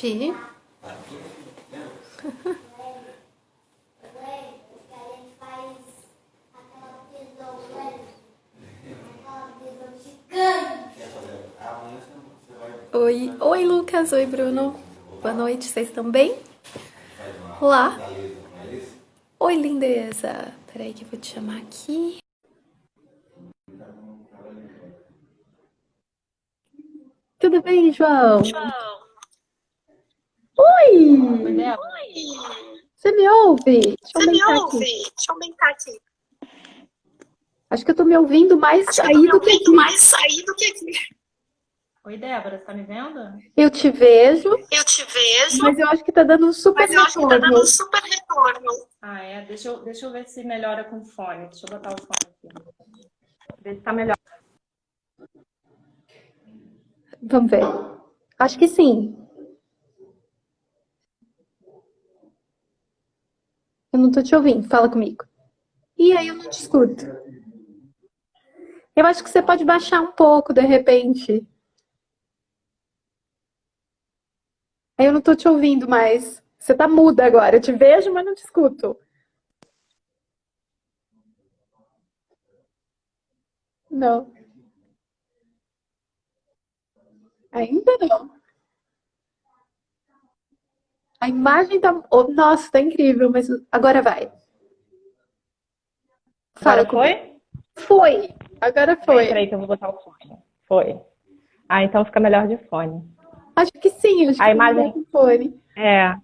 Ti. Oi, oi Lucas, oi Bruno. Boa noite, vocês estão bem? Olá. Oi, lindeza. Peraí que eu vou te chamar aqui. Tudo bem, João? Oi, Oi! Débora. Você me ouve? Deixa eu Você me aumentar ouve? aqui. Deixa eu aumentar aqui. Acho que eu tô me ouvindo mais Acho que eu tô aí me do que ouvindo aqui. mais aí do que aqui. Oi, Débora, você tá me vendo? Eu te vejo, Eu te vejo, mas eu acho que tá dando um super mas eu acho que tá dando um retorno. super retorno. Ah, é? Deixa eu ver se melhora com o fone. Deixa eu botar o fone aqui. Ver se tá melhor. Vamos ver. Acho que sim. Eu não tô te ouvindo. Fala comigo. E aí eu não te escuto. Eu acho que você pode baixar um pouco, de repente. Aí eu não tô te ouvindo mais. Você tá muda agora. Eu te vejo, mas não te escuto. Não, ainda não. A imagem tá. Oh, nossa, tá incrível, mas agora vai. Fala Agora comigo. foi? Foi. Agora Peraí, foi. peraí que eu vou botar o fone. Foi. Ah, então fica melhor de fone. Acho que sim, acho que A tá melhor imagem, com fone. é...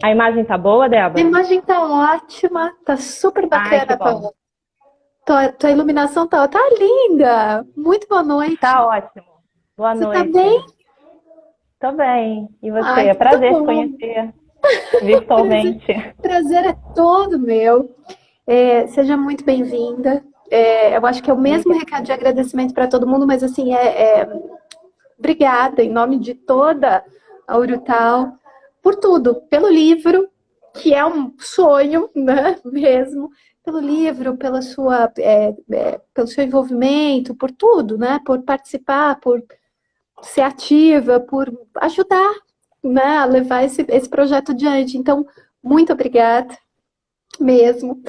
A imagem tá boa, A Débora? imagem tá ótima, tá super Ai, que bacana. bom. Tua iluminação tá linda. Muito boa noite. Tá ótimo. Boa Você tá noite. bem? Tô bem. E você? Ai, É tudo prazer te bom. conhecer Prazer, virtualmente. prazer é todo meu. Seja muito bem-vinda. Eu acho que é o mesmo Obrigada. recado de agradecimento para todo mundo, mas assim, obrigada em nome de toda a Urutau por tudo, pelo livro, que é um sonho, né, mesmo, pelo livro, pelo seu envolvimento, por tudo, né, por participar, por ser ativa, por ajudar, né, a levar esse projeto adiante. Então, muito obrigada mesmo.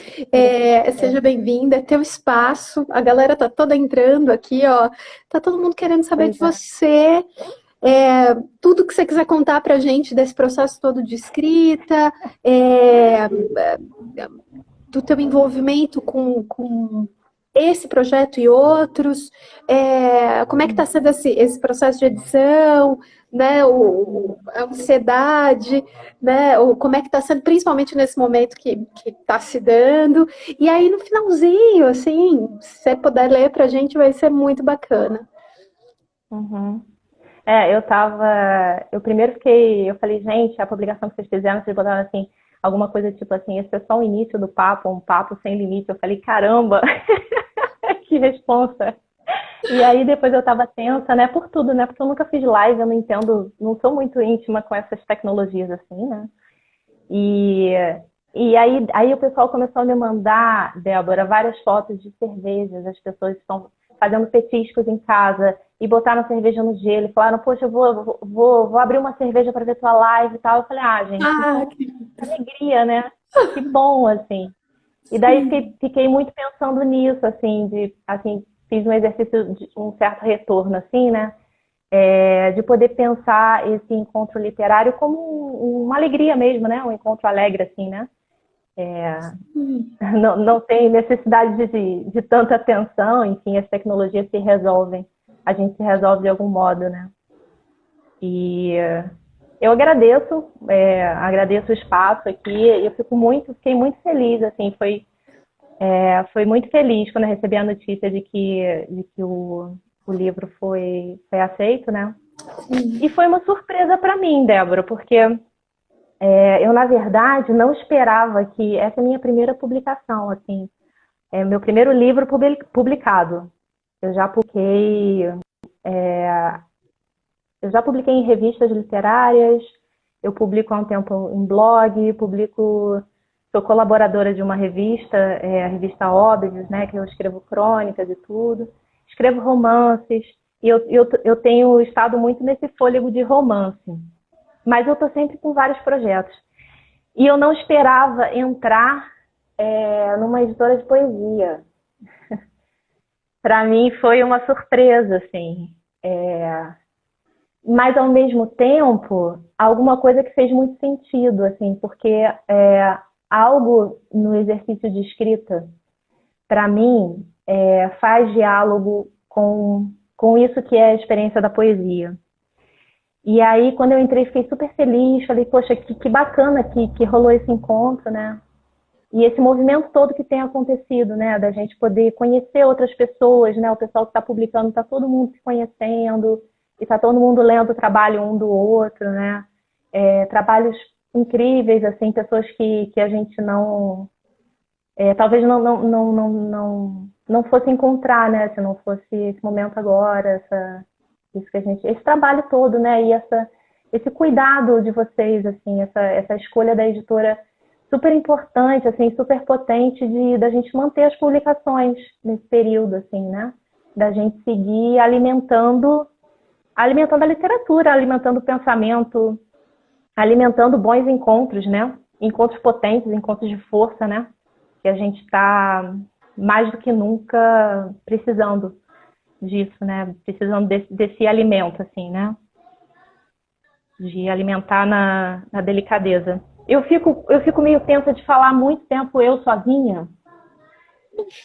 Seja bem-vinda, é teu espaço. A galera tá toda entrando aqui, ó. Tá todo mundo querendo saber de Pois é. você. Tudo que você quiser contar pra gente desse processo todo de escrita, é, do teu envolvimento com esse projeto e outros, como é que está sendo esse processo de edição, né, a ansiedade, né, como é que está sendo, principalmente nesse momento que está se dando, e aí no finalzinho, assim, se você puder ler para a gente, vai ser muito bacana. Uhum. Eu primeiro eu falei, gente, a publicação que vocês fizeram, vocês botaram assim, alguma coisa tipo assim, esse é só o início do papo, um papo sem limite. Eu falei, caramba, que responsa. E aí depois eu tava tensa, né, por tudo, né, porque eu nunca fiz live, eu não entendo, não sou muito íntima com essas tecnologias assim, né. E, aí o pessoal começou a me mandar, Débora, várias fotos de cervejas. As pessoas estão fazendo petiscos em casa e botaram cerveja no gelo e falaram, poxa, eu vou abrir uma cerveja para ver tua live e tal. Eu falei, ah, gente, que Ah, bom, que alegria, né? Que bom, assim. E daí fiquei muito pensando nisso, assim, assim, fiz um exercício de um certo retorno, assim, né? De poder pensar esse encontro literário como uma alegria mesmo, né? Um encontro alegre, assim, né? Não tem necessidade de tanta atenção, enfim, as tecnologias se resolvem, a gente se resolve de algum modo, né? E eu agradeço o espaço aqui, eu fiquei muito feliz, assim, foi muito feliz quando eu recebi a notícia de que o livro foi aceito, né? E foi uma surpresa para mim, Débora, porque eu, na verdade, não esperava que essa é a minha primeira publicação, assim, é meu primeiro livro publicado. Eu já publiquei, eu já publiquei em revistas literárias, eu publico há um tempo em blog, sou colaboradora de uma revista, a revista Óbidos, né, que eu escrevo crônicas e tudo, escrevo romances, e eu tenho estado muito nesse fôlego de romance. Mas eu estou sempre com vários projetos. E eu não esperava entrar numa editora de poesia. Para mim foi uma surpresa, assim. Mas, ao mesmo tempo, alguma coisa que fez muito sentido, assim, porque algo no exercício de escrita, para mim, faz diálogo com isso que é a experiência da poesia. E aí, quando eu entrei, fiquei super feliz, falei, poxa, que bacana que rolou esse encontro, né? E esse movimento todo que tem acontecido, né? Da gente poder conhecer outras pessoas, né? O pessoal que está publicando, está todo mundo se conhecendo, e está todo mundo lendo o trabalho um do outro, né? Trabalhos incríveis, assim, pessoas que a gente não... talvez não fosse encontrar, né? Se não fosse esse momento agora, esse trabalho todo, né? E esse cuidado de vocês, assim, essa escolha da editora super importante, assim, super potente da gente manter as publicações nesse período, assim, né? Da gente seguir alimentando a literatura, alimentando o pensamento, alimentando bons encontros, né? Encontros potentes, encontros de força, né? Que a gente está mais do que nunca precisando disso, né? Precisando desse alimento, assim, né? De alimentar na delicadeza. Eu fico meio tensa de falar muito tempo eu sozinha.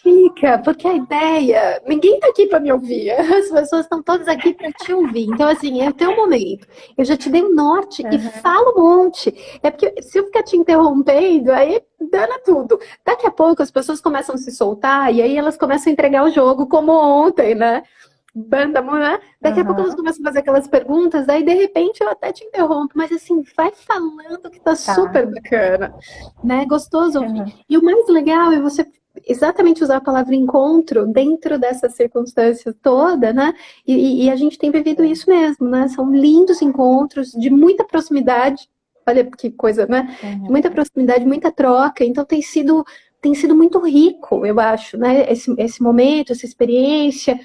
Fica, porque a ideia, ninguém tá aqui para me ouvir, as pessoas estão todas aqui para te ouvir. Então, assim, é o teu momento. Eu já te dei um norte e falo um monte. É porque se eu ficar te interrompendo, aí dana tudo. Daqui a pouco as pessoas começam a se soltar e aí elas começam a entregar o jogo como ontem, né? Banda, né? Daqui a pouco elas começam a fazer aquelas perguntas, aí de repente eu até te interrompo, mas assim, vai falando que tá super bacana, né? Gostoso ouvir. E o mais legal é você exatamente usar a palavra encontro dentro dessa circunstância toda, né? E a gente tem vivido isso mesmo, né? São lindos encontros de muita proximidade, olha que coisa, né? De muita proximidade, muita troca, então tem sido muito rico, eu acho, né? Esse momento, essa experiência,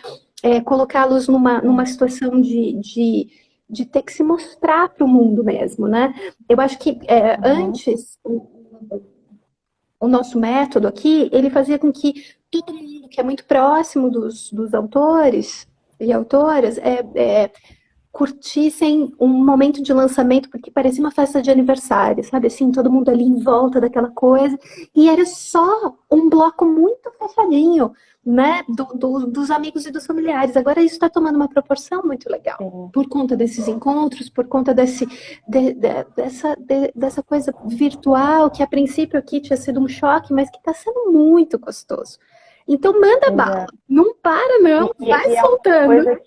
colocá-los numa situação de ter que se mostrar para o mundo mesmo, né? Eu acho que antes o nosso método aqui, ele fazia com que todo mundo que é muito próximo dos autores e autoras curtissem um momento de lançamento, porque parecia uma festa de aniversário, sabe? Assim, todo mundo ali em volta daquela coisa, e era só um bloco muito fechadinho, né? Dos amigos e dos familiares. Agora isso está tomando uma proporção muito legal, por conta desses encontros, por conta dessa coisa virtual, que a princípio aqui tinha sido um choque, mas que está sendo muito gostoso. Então manda bala, não para não, vai soltando.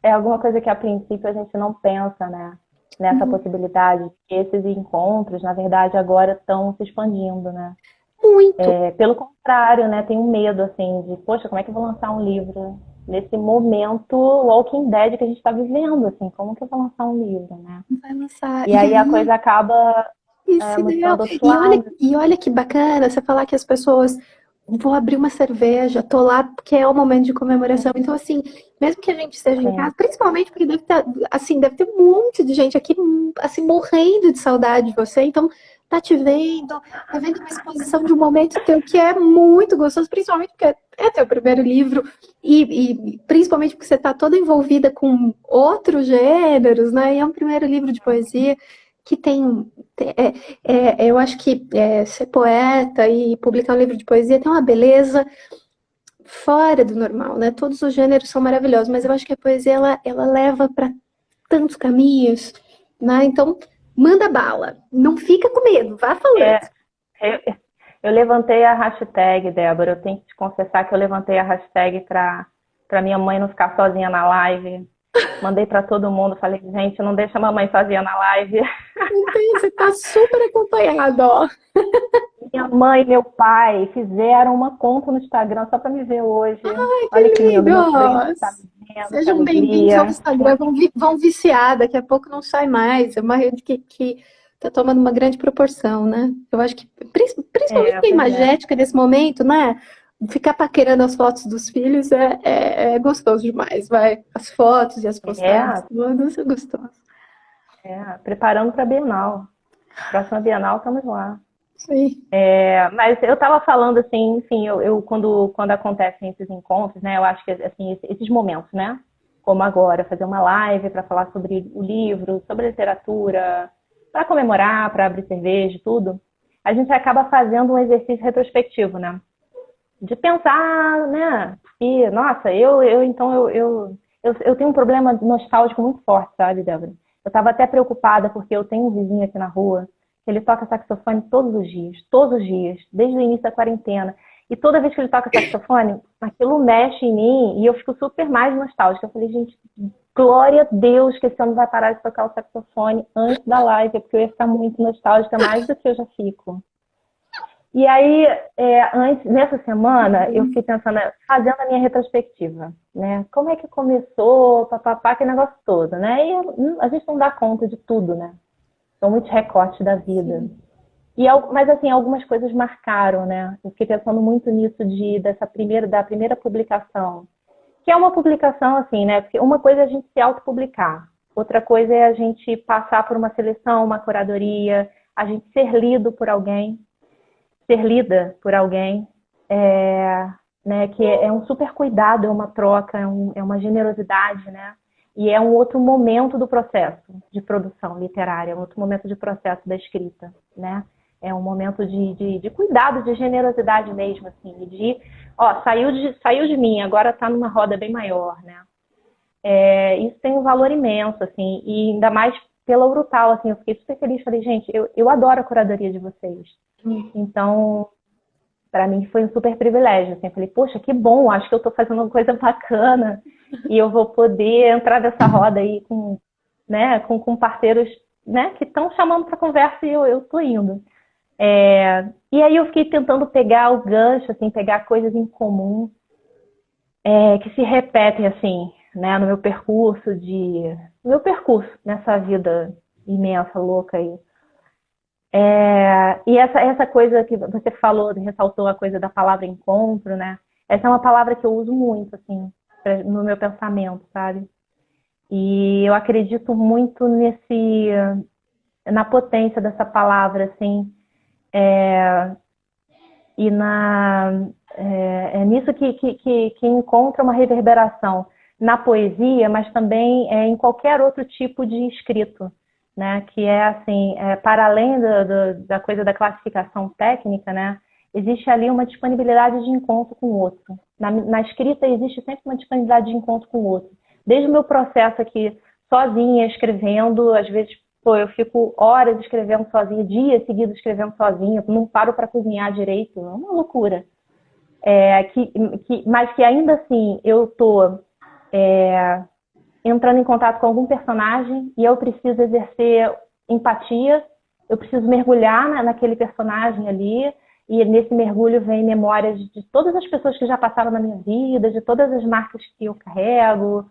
É alguma coisa que a princípio a gente não pensa, né? Nessa possibilidade. Esses encontros, na verdade, agora estão se expandindo, né? Muito. Pelo contrário, né? Tem um medo, assim, de, poxa, como é que eu vou lançar um livro nesse momento Walking Dead que a gente está vivendo, assim? Como que eu vou lançar um livro, né? Vai lançar. E aí a coisa acaba mostrando outro lado. E olha que bacana você falar que as pessoas... Vou abrir uma cerveja, tô lá porque é o momento de comemoração. Então, assim, mesmo que a gente esteja em casa, principalmente porque deve ter um monte de gente aqui, assim, morrendo de saudade de você. Então, tá te vendo, tá vendo uma exposição de um momento teu que é muito gostoso, principalmente porque é teu primeiro livro e principalmente porque você tá toda envolvida com outros gêneros, né? E é um primeiro livro de poesia que eu acho que ser poeta e publicar um livro de poesia tem uma beleza fora do normal, né? Todos os gêneros são maravilhosos, mas eu acho que a poesia ela leva para tantos caminhos, né? Então, manda bala, não fica com medo, vá falando. Eu levantei a hashtag, Débora, eu tenho que te confessar que eu levantei a hashtag para minha mãe não ficar sozinha na live. Mandei para todo mundo, falei, gente, não deixa a mamãe sozinha na live. Você tá super acompanhado, ó. Minha mãe e meu pai fizeram uma conta no Instagram só para me ver hoje. Ai, olha que lindo! lindo. Sejam bem-vindos ao Instagram, vão viciar, daqui a pouco não sai mais. É uma rede que tá tomando uma grande proporção, né? Eu acho que, principalmente a imagética nesse momento, né? Ficar paquerando as fotos dos filhos é gostoso demais, vai. As fotos e as postagens, tudo é gostoso. Preparando para a Bienal. Próxima Bienal, estamos lá. Sim. Mas eu estava falando assim, enfim, quando acontecem esses encontros, né? Eu acho que assim, esses momentos, né? Como agora, fazer uma live para falar sobre o livro, sobre literatura, para comemorar, para abrir cerveja, tudo. A gente acaba fazendo um exercício retrospectivo, né? De pensar, né? E, nossa, eu tenho um problema nostálgico muito forte, sabe, Débora? Eu estava até preocupada porque eu tenho um vizinho aqui na rua, ele toca saxofone todos os dias, desde o início da quarentena. E toda vez que ele toca saxofone, aquilo mexe em mim e eu fico super mais nostálgica. Eu falei, gente, glória a Deus que esse homem vai parar de tocar o saxofone antes da live, porque eu ia ficar muito nostálgica, mais do que eu já fico. E aí, nessa semana, eu fiquei pensando, fazendo a minha retrospectiva, né? Como é que começou, papapá, aquele negócio todo, né? E a gente não dá conta de tudo, né? São muitos recortes da vida. Mas, assim, algumas coisas marcaram, né? Eu fiquei pensando muito nisso da primeira publicação. Que é uma publicação, assim, né? Porque uma coisa é a gente se autopublicar. Outra coisa é a gente passar por uma seleção, uma curadoria, a gente ser lido por alguém. Ser lida por alguém, né, que é um super cuidado, é uma troca, é uma generosidade, né? E é um outro momento do processo de produção literária, é um outro momento de processo da escrita, né? É um momento de cuidado, de generosidade mesmo, assim, saiu de mim, agora está numa roda bem maior, né? Isso tem um valor imenso, assim, e ainda mais pela Urutau, assim, eu fiquei super feliz, falei, gente, eu adoro a curadoria de vocês. Então, para mim foi um super privilégio. Assim, eu falei, poxa, que bom, acho que eu estou fazendo uma coisa bacana e eu vou poder entrar nessa roda aí com parceiros, né, que estão chamando para conversa e eu estou indo. E aí eu fiquei tentando pegar o gancho, assim, pegar coisas em comum que se repetem, assim, né, no meu percurso nessa vida imensa, louca aí. E essa coisa que você falou, ressaltou a coisa da palavra encontro, né? Essa é uma palavra que eu uso muito, assim, no meu pensamento, sabe? E eu acredito muito na potência dessa palavra, assim, e nisso que encontra uma reverberação na poesia, mas também em qualquer outro tipo de escrito. Né, que é assim, para além da coisa da classificação técnica, né, existe ali uma disponibilidade de encontro com o outro. Na escrita existe sempre uma disponibilidade de encontro com o outro. Desde o meu processo aqui, sozinha, escrevendo, às vezes, eu fico horas escrevendo sozinha, dias seguidos escrevendo sozinha, não paro para cozinhar direito, é uma loucura. Mas que ainda assim eu estou entrando em contato com algum personagem e eu preciso exercer empatia, eu preciso mergulhar naquele personagem ali, e nesse mergulho vem memórias de todas as pessoas que já passaram na minha vida, de todas as marcas que eu carrego,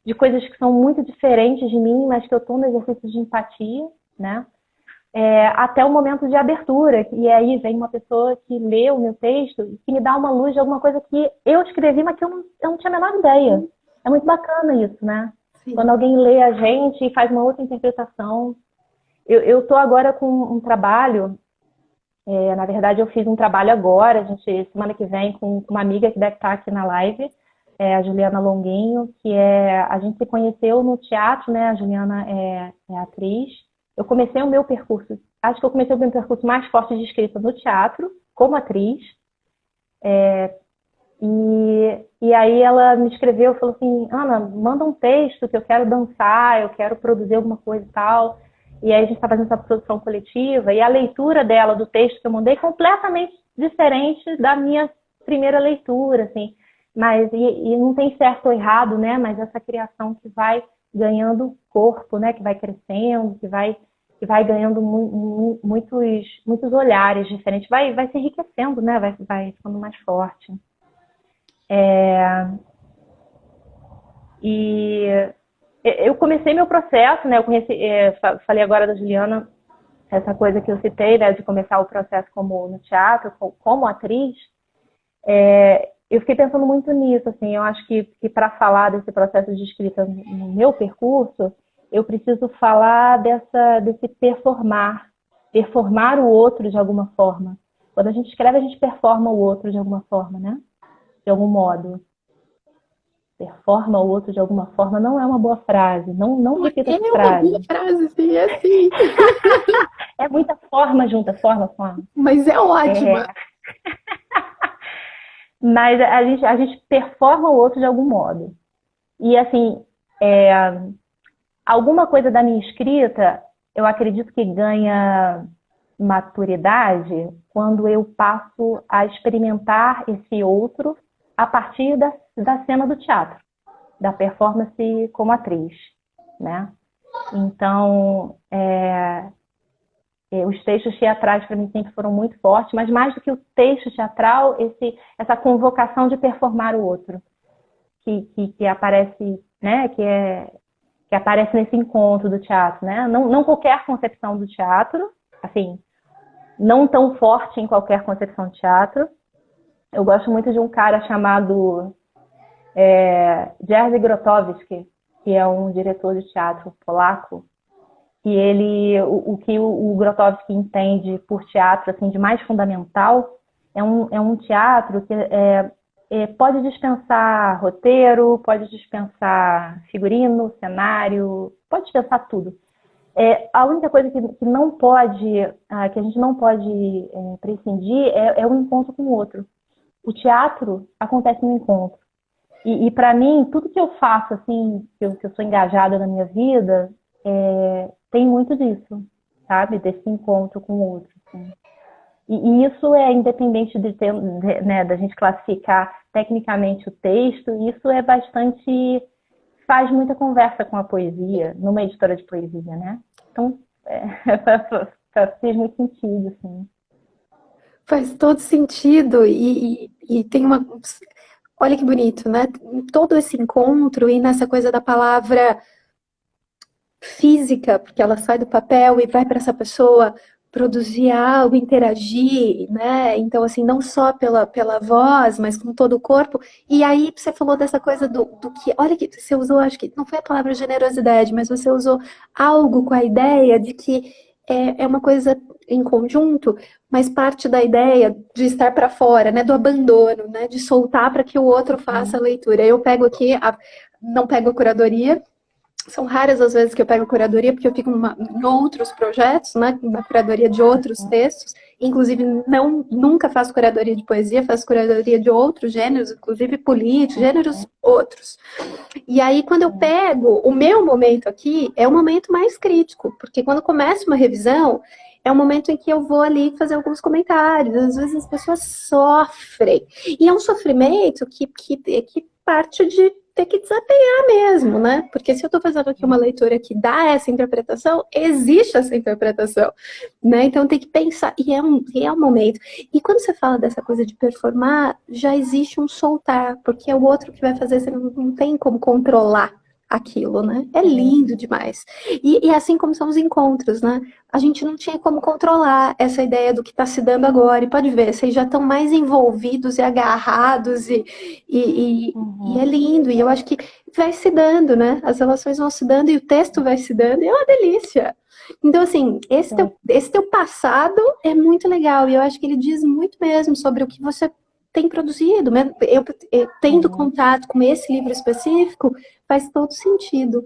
de coisas que são muito diferentes de mim, mas que eu estou no exercício de empatia, né? Até o momento de abertura, e aí vem uma pessoa que lê o meu texto e que me dá uma luz de alguma coisa que eu escrevi, mas que eu não tinha a menor ideia. É muito bacana isso, né? Sim. Quando alguém lê a gente e faz uma outra interpretação. Eu estou agora com um trabalho, na verdade eu fiz um trabalho agora, semana que vem, com uma amiga que deve estar aqui na live, a Juliana Longuinho, a gente se conheceu no teatro, né? A Juliana é atriz. Eu comecei o meu percurso, acho que eu comecei o meu percurso mais forte de escrita no teatro, como atriz. E aí ela me escreveu, falou assim, Ana, manda um texto que eu quero dançar, eu quero produzir alguma coisa e tal. E aí a gente está fazendo essa produção coletiva, e a leitura dela, do texto que eu mandei, é completamente diferente da minha primeira leitura, assim. Mas, e não tem certo ou errado, né? Mas essa criação que vai ganhando corpo, né? Que vai crescendo, que vai ganhando muitos olhares diferentes, vai se enriquecendo, né? Vai ficando mais forte. E eu comecei meu processo, né? Falei agora da Juliana, essa coisa que eu citei, né? De começar o processo no teatro, como atriz. Eu fiquei pensando muito nisso, assim. Eu acho que para falar desse processo de escrita no meu percurso, eu preciso falar desse performar o outro de alguma forma. Quando a gente escreve, a gente performa o outro de alguma forma, né? De algum modo. Performa o outro de alguma forma não é uma boa frase. Não repita É essa uma boa frase. frase, sim, é sim. É muita forma junta, forma. Mas é ótima. Mas a gente performa o outro de algum modo. E assim, alguma coisa da minha escrita, eu acredito que ganha maturidade quando eu passo a experimentar esse outro a partir da cena do teatro, da performance como atriz, né? Então, os textos teatrais para mim sempre foram muito fortes, mas mais do que o texto teatral, essa convocação de performar o outro, que aparece, né? Que aparece nesse encontro do teatro, né? Não qualquer concepção do teatro, assim, não tão forte em qualquer concepção de teatro. Eu gosto muito de um cara chamado Jerzy Grotowski, que é um diretor de teatro polaco, e ele, o que o Grotowski entende por teatro assim, de mais fundamental é um teatro que pode dispensar roteiro, pode dispensar figurino, cenário, pode dispensar tudo. A única coisa que não pode, que a gente não pode prescindir é o encontro com o outro. O teatro acontece no encontro. E para mim, tudo que eu faço, assim, que eu sou engajada na minha vida, tem muito disso, sabe? Desse encontro com o outro. Assim. E isso é independente né, da gente classificar tecnicamente o texto, isso é bastante... faz muita conversa com a poesia, numa editora de poesia, né? Então, fez muito sentido, assim. Faz todo sentido e tem uma... Olha que bonito, né? Todo esse encontro e nessa coisa da palavra física, porque ela sai do papel e vai para essa pessoa produzir algo, interagir, né? Então, assim, não só pela voz, mas com todo o corpo. E aí você falou dessa coisa do que, olha que você usou, acho que não foi a palavra generosidade, mas você usou algo com a ideia de que é uma coisa em conjunto, mas parte da ideia de estar para fora, né? Do abandono, né? De soltar para que o outro faça a leitura. Eu pego aqui, não pego a curadoria. São raras as vezes que eu pego curadoria, porque eu fico em outros projetos, né, na curadoria de outros textos. Inclusive, nunca faço curadoria de poesia, faço curadoria de outros gêneros, inclusive políticos, gêneros outros. E aí, quando eu pego, o meu momento aqui é o momento mais crítico, porque quando começa uma revisão, é um momento em que eu vou ali fazer alguns comentários. Às vezes as pessoas sofrem. E é um sofrimento que parte de ter que desapegar mesmo, né? Porque se eu estou fazendo aqui uma leitura que dá essa interpretação, existe essa interpretação, né? Então tem que pensar, e é um momento. E quando você fala dessa coisa de performar, já existe um soltar, porque é o outro que vai fazer, você não tem como controlar aquilo, né? É lindo demais. E assim como são os encontros, né? A gente não tinha como controlar essa ideia do que está se dando agora. E pode ver, vocês já estão mais envolvidos e agarrados e é lindo. E eu acho que vai se dando, né? As relações vão se dando e o texto vai se dando e é uma delícia. Então, assim, esse teu passado é muito legal. E eu acho que ele diz muito mesmo sobre o que você tem produzido. Eu tendo contato com esse livro específico, faz todo sentido.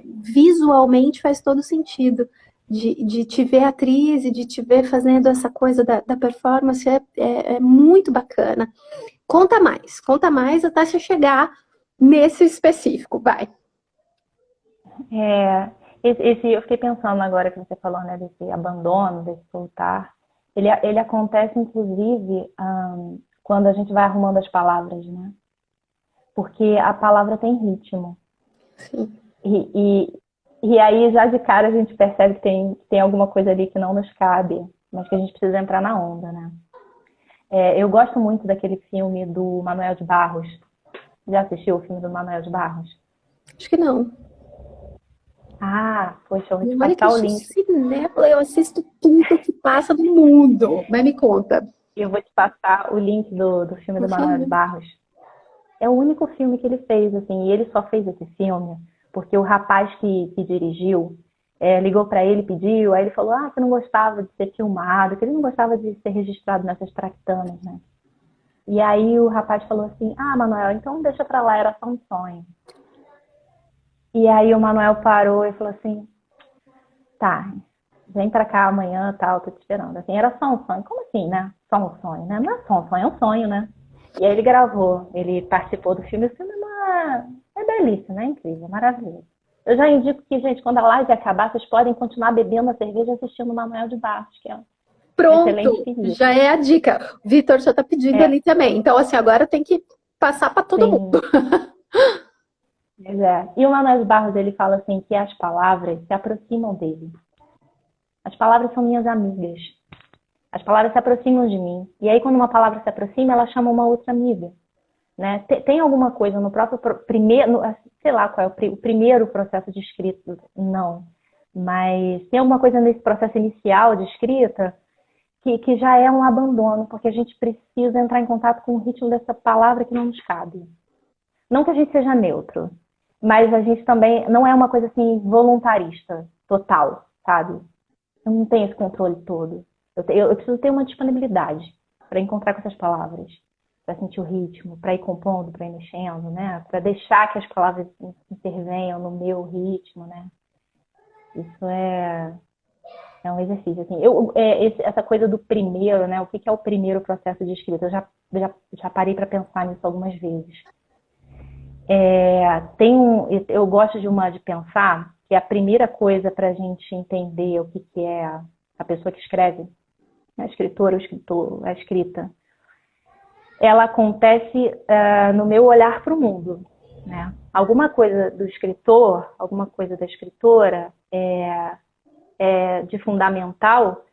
Visualmente faz todo sentido. De te ver atriz e de te ver fazendo essa coisa da performance é muito bacana. Conta mais até você chegar nesse específico, vai. Eu fiquei pensando agora que você falou, né, desse abandono, desse soltar. Ele acontece, inclusive, quando a gente vai arrumando as palavras, né? Porque a palavra tem ritmo. Sim. E aí, já de cara, a gente percebe que tem alguma coisa ali que não nos cabe, mas que a gente precisa entrar na onda, né? Eu gosto muito daquele filme do Manuel de Barros. Já assistiu o filme do Manuel de Barros? Acho que não. Poxa, eu vou te Olha que eu passar o sou link. cinéfila, eu assisto tudo que passa no mundo. Mas me conta. Eu vou te passar o link do filme do Manuel de Barros. É o único filme que ele fez, assim, e ele só fez esse filme porque o rapaz que dirigiu ligou para ele, pediu, aí ele falou que não gostava de ser filmado, que ele não gostava de ser registrado nessas tractanas, né? E aí o rapaz falou assim, Manuel, então deixa pra lá, era só um sonho. E aí o Manuel parou e falou assim, tá, vem pra cá amanhã, tal, tô te esperando. Assim, era só um sonho. Como assim, né? Só um sonho, né? Não é só um sonho, é um sonho, né? E aí ele gravou, ele participou do filme. O filme é belíssimo, né? Incrível, maravilhoso. Eu já indico que, gente, quando a live acabar, vocês podem continuar bebendo a cerveja e assistindo o Manuel de Barros, que é um excelente Pronto, pedido. já é a dica. O Vitor já está pedindo ali também. Então, assim, agora tem que passar para todo mundo. Pois é. E o Manuel de Barros, ele fala assim, que as palavras se aproximam dele. As palavras são minhas amigas. As palavras se aproximam de mim. E aí, quando uma palavra se aproxima, ela chama uma outra amiga. Né? Tem alguma coisa no próprio primeiro, sei lá qual é o primeiro processo de escrita, não. Mas tem alguma coisa nesse processo inicial de escrita que já é um abandono, porque a gente precisa entrar em contato com o ritmo dessa palavra que não nos cabe. Não que a gente seja neutro, mas a gente também não é uma coisa assim voluntarista, total, sabe? Eu não tenho esse controle todo. Eu preciso ter uma disponibilidade para encontrar com essas palavras, para sentir o ritmo, para ir compondo, para ir mexendo, né? Para deixar que as palavras intervenham no meu ritmo, né? Isso é um exercício. Assim. Essa coisa do primeiro, né? O que é o primeiro processo de escrita? Eu já parei para pensar nisso algumas vezes. Eu gosto de pensar que a primeira coisa para a gente entender o que é a pessoa que escreve, a escritora, o escritor, a escrita, ela acontece no meu olhar para o mundo. Né? Alguma coisa do escritor, alguma coisa da escritora de fundamental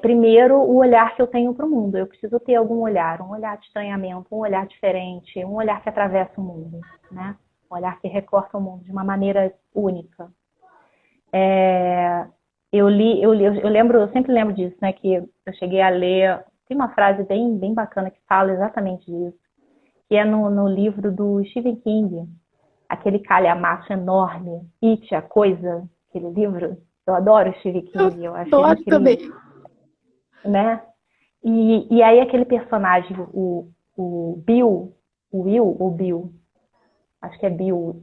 primeiro o olhar que eu tenho para o mundo. Eu preciso ter algum olhar, um olhar de estranhamento, um olhar diferente, um olhar que atravessa o mundo, né? Um olhar que recorta o mundo de uma maneira única. Eu sempre lembro disso, né? Que eu cheguei a ler, tem uma frase bem bacana que fala exatamente disso, que é no livro do Stephen King, aquele calhamaço enorme, It, a Coisa, aquele livro. Eu adoro o Stephen King, eu acho ele incrível. Também. Né? E aí aquele personagem, o Bill, o Will ou Bill? Acho que é Bill.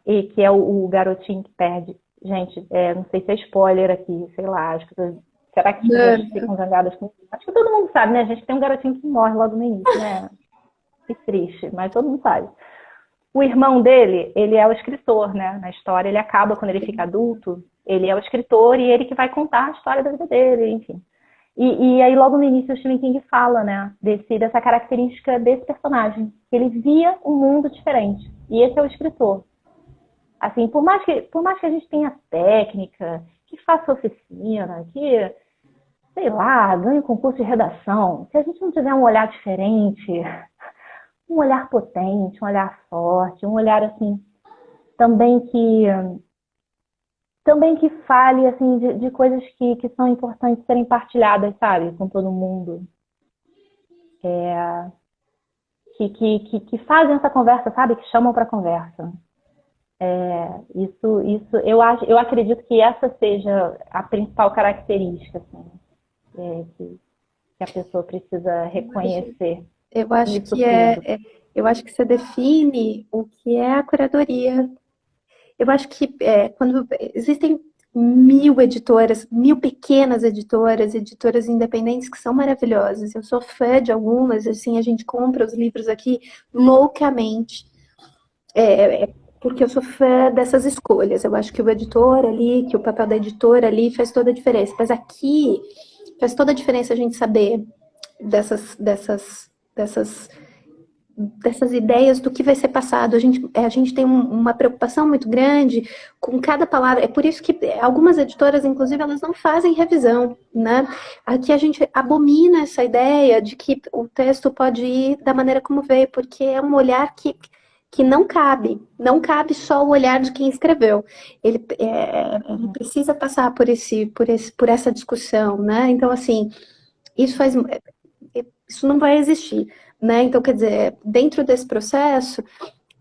E que é o garotinho que perde. Gente, não sei se é spoiler aqui, sei lá, acho que será que as pessoas ficam zangadas com isso? Acho que todo mundo sabe, né? A gente tem um garotinho que morre logo no início, né? Que triste, mas todo mundo sabe. O irmão dele, ele é o escritor, né? Na história, ele acaba quando ele fica adulto, ele é o escritor e ele que vai contar a história da vida dele, enfim. E aí, logo no início, o Stephen King fala, né? Dessa característica desse personagem, que ele via um mundo diferente. E esse é o escritor. Assim, por mais que a gente tenha técnica, que faça oficina, que, sei lá, ganhe concurso de redação, se a gente não tiver um olhar diferente, um olhar potente, um olhar forte, um olhar assim também que fale assim de coisas que são importantes serem partilhadas, sabe, com todo mundo, que fazem essa conversa, sabe, que chamam para conversa. Isso eu acredito que essa seja a principal característica assim, que a pessoa precisa reconhecer. Eu acho que você define o que é a curadoria. Eu acho que quando existem 1000 editoras, 1000 pequenas editoras independentes que são maravilhosas. Eu sou fã de algumas, assim, a gente compra os livros aqui loucamente, porque eu sou fã dessas escolhas. Eu acho que o editor ali, que o papel da editora ali faz toda a diferença. Mas aqui faz toda a diferença a gente saber dessas ideias do que vai ser passado. A gente tem uma preocupação muito grande com cada palavra. É por isso que algumas editoras, inclusive, elas não fazem revisão, né? Aqui a gente abomina essa ideia de que o texto pode ir da maneira como veio, porque é um olhar que não cabe só o olhar de quem escreveu. Ele precisa passar por essa discussão, né? Então, assim, isso não vai existir. Né? Então, quer dizer, dentro desse processo,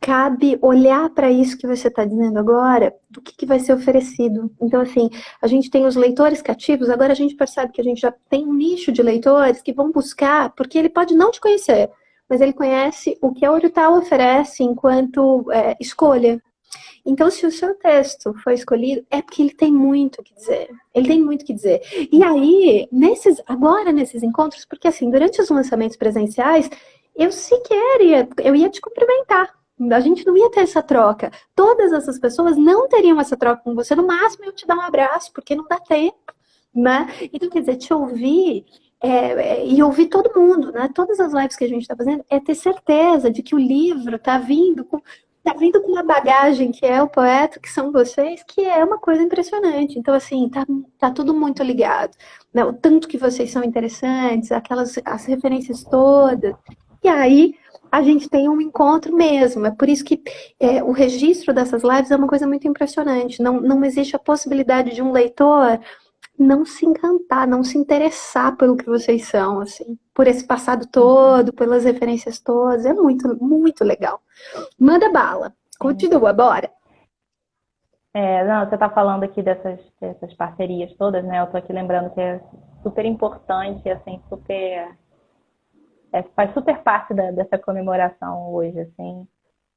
cabe olhar para isso que você está dizendo agora, do que vai ser oferecido. Então, assim, a gente tem os leitores cativos, agora a gente percebe que a gente já tem um nicho de leitores que vão buscar, porque ele pode não te conhecer, mas ele conhece o que a Orital oferece enquanto escolha. Então, se o seu texto foi escolhido, é porque ele tem muito o que dizer. Ele tem muito o que dizer. E aí, agora nesses encontros, porque assim, durante os lançamentos presenciais, eu ia te cumprimentar. A gente não ia ter essa troca. Todas essas pessoas não teriam essa troca com você. No máximo, eu te dar um abraço, porque não dá tempo, né? Então, quer dizer, te ouvir e ouvir todo mundo, né? Todas as lives que a gente está fazendo, é ter certeza de que o livro tá vindo com uma bagagem que é o poeta, que são vocês, que é uma coisa impressionante. Então, assim, tá tudo muito ligado, né? O tanto que vocês são interessantes, as referências todas. E aí, a gente tem um encontro mesmo. É por isso que o registro dessas lives é uma coisa muito impressionante. Não existe a possibilidade de um leitor não se encantar, não se interessar pelo que vocês são, assim, por esse passado todo, pelas referências todas. É muito, muito legal. Manda bala. Continua, bora. Não, você está falando aqui dessas parcerias todas, né? Eu estou aqui lembrando que é super importante, assim, faz super parte dessa comemoração hoje, assim.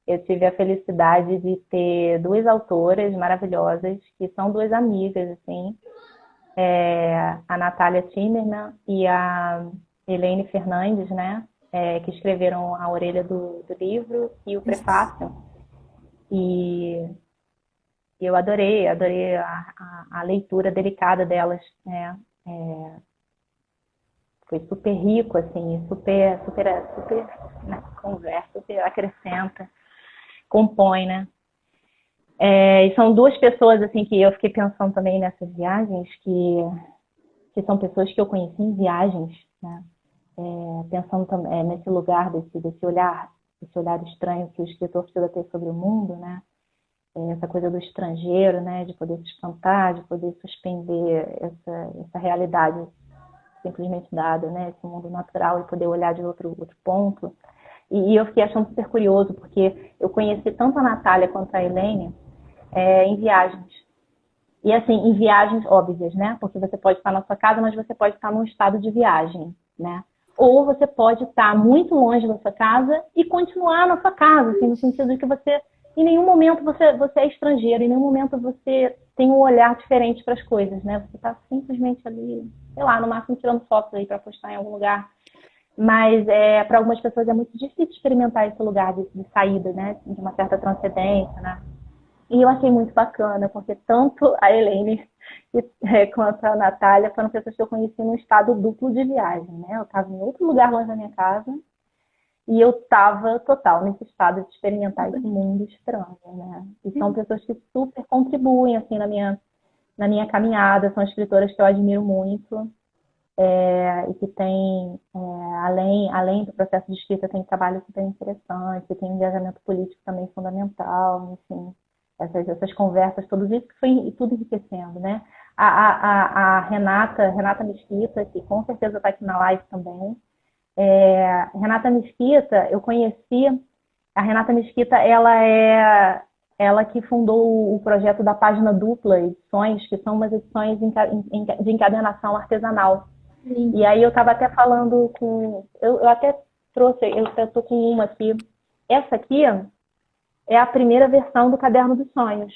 Eu tive a felicidade de ter duas autoras maravilhosas, que são duas amigas, assim, a Natália Timmerman e a Elaine Fernandes, né? Que escreveram a orelha do livro e o prefácio. E eu adorei a leitura delicada delas, né? Foi super rico, assim, super né, conversa, super acrescenta, compõe, né? E são duas pessoas, assim, que eu fiquei pensando também nessas viagens, que são pessoas que eu conheci em viagens, né? Pensando também nesse lugar, desse olhar estranho que o escritor precisa ter sobre o mundo, né? Essa coisa do estrangeiro, né? De poder se espantar, de poder suspender essa realidade simplesmente dada, né? Esse mundo natural e poder olhar de outro ponto. E eu fiquei achando super curioso, porque eu conheci tanto a Natália quanto a Elaine em viagens. E assim, em viagens óbvias, né? Porque você pode estar na sua casa, mas você pode estar num estado de viagem, né? Ou você pode estar muito longe da sua casa e continuar na sua casa, assim, no sentido de que você, em nenhum momento você é estrangeiro, em nenhum momento você tem um olhar diferente para as coisas, né? Você está simplesmente ali, sei lá, no máximo tirando fotos aí para postar em algum lugar. Mas para algumas pessoas é muito difícil experimentar esse lugar de saída, né? De uma certa transcendência, né? E eu achei muito bacana, porque tanto a Elaine quanto a Natália foram pessoas que eu conheci num estado duplo de viagem, né? Eu estava em outro lugar longe da minha casa e eu estava total nesse estado de experimentar esse mundo estranho, né? E são pessoas que super contribuem, assim, na minha caminhada, são escritoras que eu admiro muito e que tem, além do processo de escrita, tem trabalho super interessante, tem um engajamento político também fundamental, enfim. Essas conversas, tudo isso que foi tudo enriquecendo, né? A Renata Mesquita, que com certeza está aqui na live também. Renata Mesquita, eu conheci. A Renata Mesquita, ela que fundou o projeto da Página Dupla Edições, que são umas edições de encadernação artesanal. Sim. E aí eu estava até falando com... Eu até trouxe, eu estou com uma aqui. Essa aqui é a primeira versão do Caderno dos Sonhos.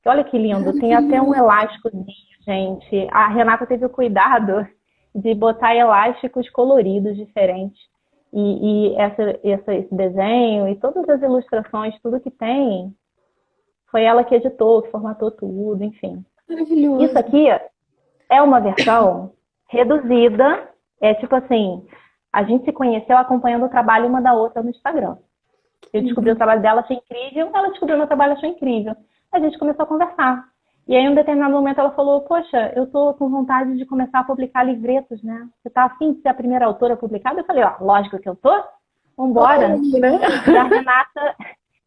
Olha que lindo, tem até um elásticozinho, gente. A Renata teve o cuidado de botar elásticos coloridos diferentes. E esse desenho e todas as ilustrações, tudo que tem, foi ela que editou, que formatou tudo, enfim. Maravilhoso. Isso aqui é uma versão reduzida. É tipo assim, a gente se conheceu acompanhando o trabalho uma da outra no Instagram. Eu descobri o trabalho dela, achei incrível. Ela descobriu o meu trabalho, achou incrível. A gente começou a conversar. E aí, em um determinado momento, ela falou, poxa, eu tô com vontade de começar a publicar livretos, né? Você tá afim de ser a primeira autora publicada? Eu falei, lógico que eu tô. Vambora. Né?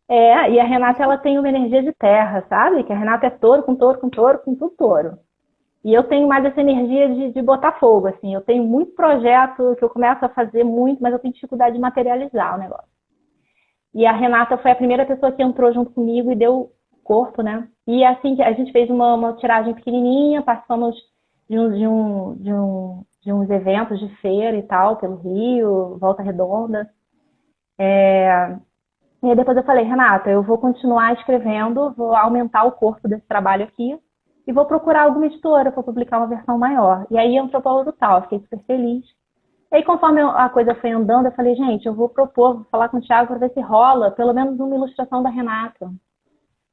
E a Renata, ela tem uma energia de terra, sabe? Que a Renata é touro, com tudo touro. E eu tenho mais essa energia de botar fogo, assim. Eu tenho muito projeto que eu começo a fazer muito, mas eu tenho dificuldade de materializar o negócio. E a Renata foi a primeira pessoa que entrou junto comigo e deu corpo, né? E assim, a gente fez uma tiragem pequenininha, passamos de uns eventos de feira e tal, pelo Rio, Volta Redonda. E aí depois eu falei, Renata, eu vou continuar escrevendo, vou aumentar o corpo desse trabalho aqui e vou procurar alguma editora para publicar uma versão maior. E aí entrou Paulo do Tal, fiquei super feliz. E aí, conforme a coisa foi andando, eu falei, gente, eu vou propor, vou falar com o Thiago para ver se rola pelo menos uma ilustração da Renata.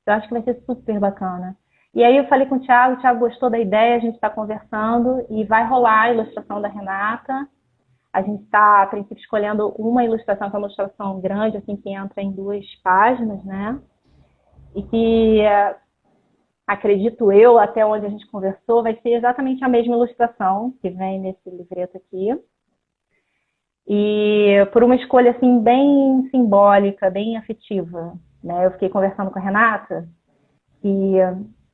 Eu acho que vai ser super bacana. E aí eu falei com o Thiago gostou da ideia, a gente está conversando e vai rolar a ilustração da Renata. A gente está, a princípio, escolhendo uma ilustração, que é uma ilustração grande, assim, que entra em 2 páginas, né? E que, acredito eu, até onde a gente conversou, vai ser exatamente a mesma ilustração que vem nesse livreto aqui. E por uma escolha, assim, bem simbólica, bem afetiva, né? Eu fiquei conversando com a Renata e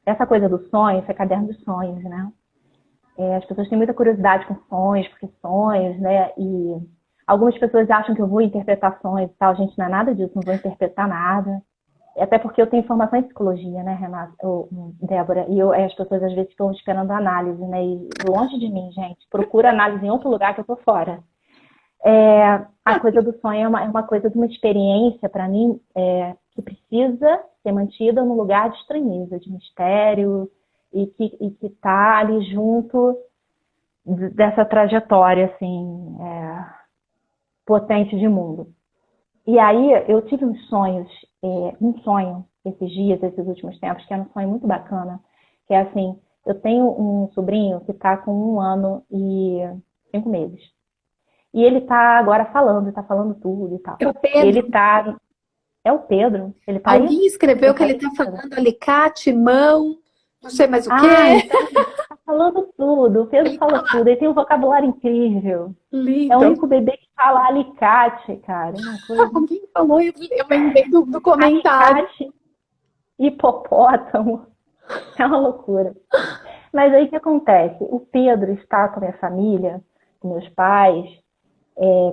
essa coisa do sonho, esse é caderno dos sonhos, né? As pessoas têm muita curiosidade com sonhos, porque sonhos, né? E algumas pessoas acham que eu vou interpretar sonhos e tal. Gente, não é nada disso, não vou interpretar nada. Até porque eu tenho formação em psicologia, né, Renata? Débora? E as pessoas às vezes estão esperando análise, né? E longe de mim, gente. Procura análise em outro lugar que eu tô fora. A coisa do sonho é uma coisa de uma experiência, para mim, que precisa ser mantida num lugar de estranheza, de mistério, e que está ali junto dessa trajetória, assim, potente de mundo. E aí eu tive um sonho esses dias, esses últimos tempos, que era um sonho muito bacana, que é assim, eu tenho um sobrinho que está com 1 ano e 5 meses. E ele está agora está falando tudo e tal. É o Pedro. Ele tá... É o Pedro. Ele tá Alguém aí? escreveu que ele está falando alicate, mão, não sei mais o quê. Então ele tá falando tudo. O Pedro fala tudo. Ele tem um vocabulário incrível. Lindo. É o único bebê que fala alicate, cara. Uma coisa... Alguém falou, eu lembrei do comentário. Alicate, hipopótamo. É uma loucura. Mas aí o que acontece? O Pedro está com a minha família, com meus pais,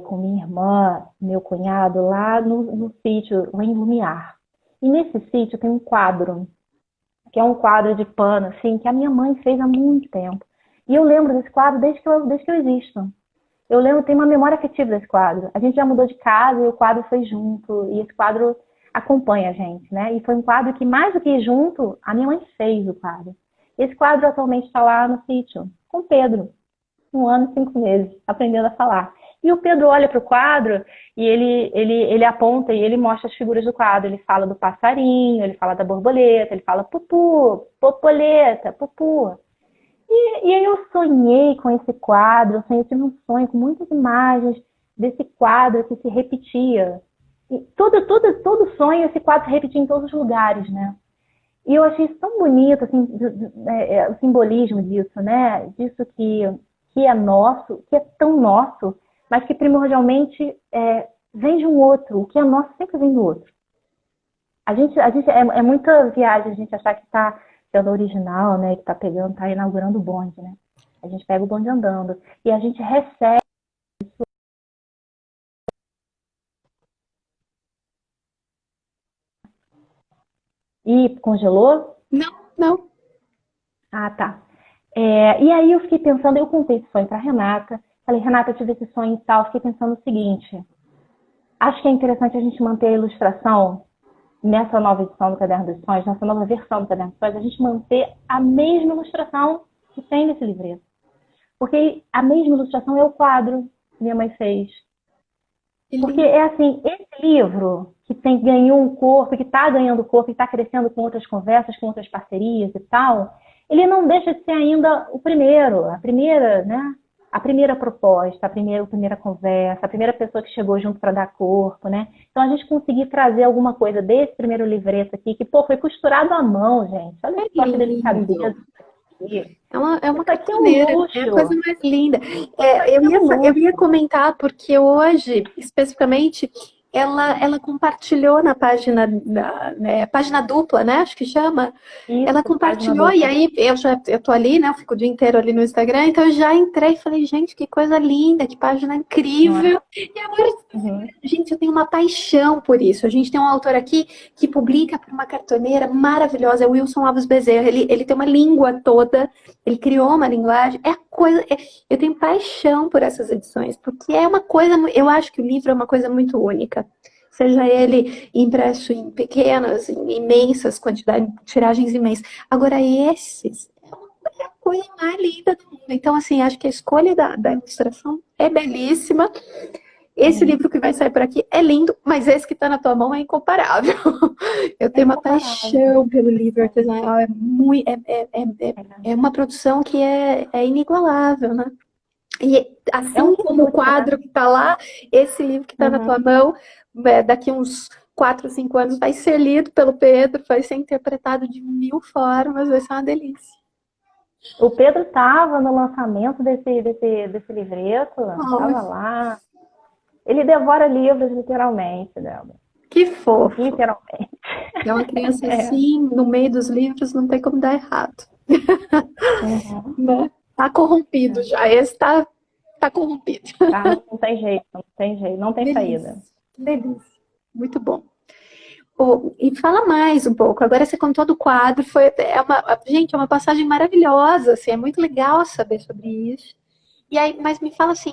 com minha irmã, meu cunhado, lá no sítio, lá em Lumiar. E nesse sítio tem um quadro, que é um quadro de pano, assim, que a minha mãe fez há muito tempo. E eu lembro desse quadro desde que eu existo. Eu lembro, tenho uma memória afetiva desse quadro. A gente já mudou de casa e o quadro foi junto. E esse quadro acompanha a gente, né? E foi um quadro que, mais do que ir junto, a minha mãe fez o quadro. Esse quadro atualmente está lá no sítio, com o Pedro, 1 ano e 5 meses, aprendendo a falar. E o Pedro olha para o quadro e ele aponta e ele mostra as figuras do quadro. Ele fala do passarinho, ele fala da borboleta, ele fala pupu, popoleta, pupu. E aí eu sonhei com esse quadro, eu tive um sonho com muitas imagens desse quadro que se repetia. E todo sonho, esse quadro se repetia em todos os lugares, né? E eu achei isso tão bonito, assim, o simbolismo disso, né? Disso que é nosso, que é tão nosso, mas que primordialmente vem de um outro. O que é nosso sempre vem do outro. A gente é muita viagem a gente achar que está sendo original, né? Que está inaugurando o bonde, né? A gente pega o bonde andando e a gente recebe. E congelou? Não. Ah, tá. E aí eu fiquei pensando, eu contei esse sonho para Renata. Falei, Renata, eu tive esse sonho e tal. Fiquei pensando o seguinte. Acho que é interessante a gente manter a ilustração nessa nova edição do Caderno dos Sonhos, nessa nova versão do Caderno dos Sonhos, a gente manter a mesma ilustração que tem nesse livreto. Porque a mesma ilustração é o quadro que minha mãe fez. Porque é assim, esse livro que ganhou um corpo, que está ganhando corpo, que está crescendo com outras conversas, com outras parcerias e tal, ele não deixa de ser ainda o primeiro, a primeira, né? A primeira proposta, a primeira conversa, a primeira pessoa que chegou junto para dar corpo, né? Então a gente conseguir trazer alguma coisa desse primeiro livreto aqui, que, foi costurado à mão, gente. Olha só que delicadeza. É uma capineira, é a coisa mais linda. Eu ia comentar porque hoje, especificamente, ela compartilhou na página, página dupla, né? Acho que chama. Ela Isso, página compartilhou e dupla. aí eu tô ali, né? Eu fico o dia inteiro ali no Instagram, então eu já entrei e falei, gente, que coisa linda, que página Não é? incrível. E agora, Uhum. gente, eu tenho uma paixão por isso. A gente tem um autor aqui que publica para uma cartoneira maravilhosa, é o Wilson Alves Bezerra. Ele tem uma língua toda, ele criou uma linguagem. Eu tenho paixão por essas edições, porque é uma coisa, eu acho que o livro é uma coisa muito única. Seja ele impresso em pequenas, em imensas quantidades, tiragens imensas. Agora, esses é a coisa mais linda do mundo. Então, assim, acho que a escolha da ilustração é belíssima. Esse Uhum. livro que vai sair por aqui é lindo, mas esse que está na tua mão é incomparável. Eu É tenho uma incomparável. paixão pelo livro artesanal, é uma produção que é inigualável, né? E É um assim como o quitute, né? quadro que está lá, esse livro que está na tua Uhum. mão, daqui uns 4, 5 anos vai ser lido pelo Pedro, vai ser interpretado de mil formas, vai ser uma delícia. O Pedro estava no lançamento desse livreto, Ai, estava lá. Ele devora livros, literalmente, Delba. que fofo. Literalmente. É uma criança É. assim, no meio dos livros, não tem como dar errado. Uhum. Né? Tá corrompido É. já, esse tá corrompido. Tá? Não tem jeito, não tem jeito, não tem Delícia, saída. delícia. Muito bom. Pô, e fala mais um pouco. Agora você contou do quadro, gente, é uma passagem maravilhosa, assim, é muito legal saber sobre isso. E aí, mas me fala assim,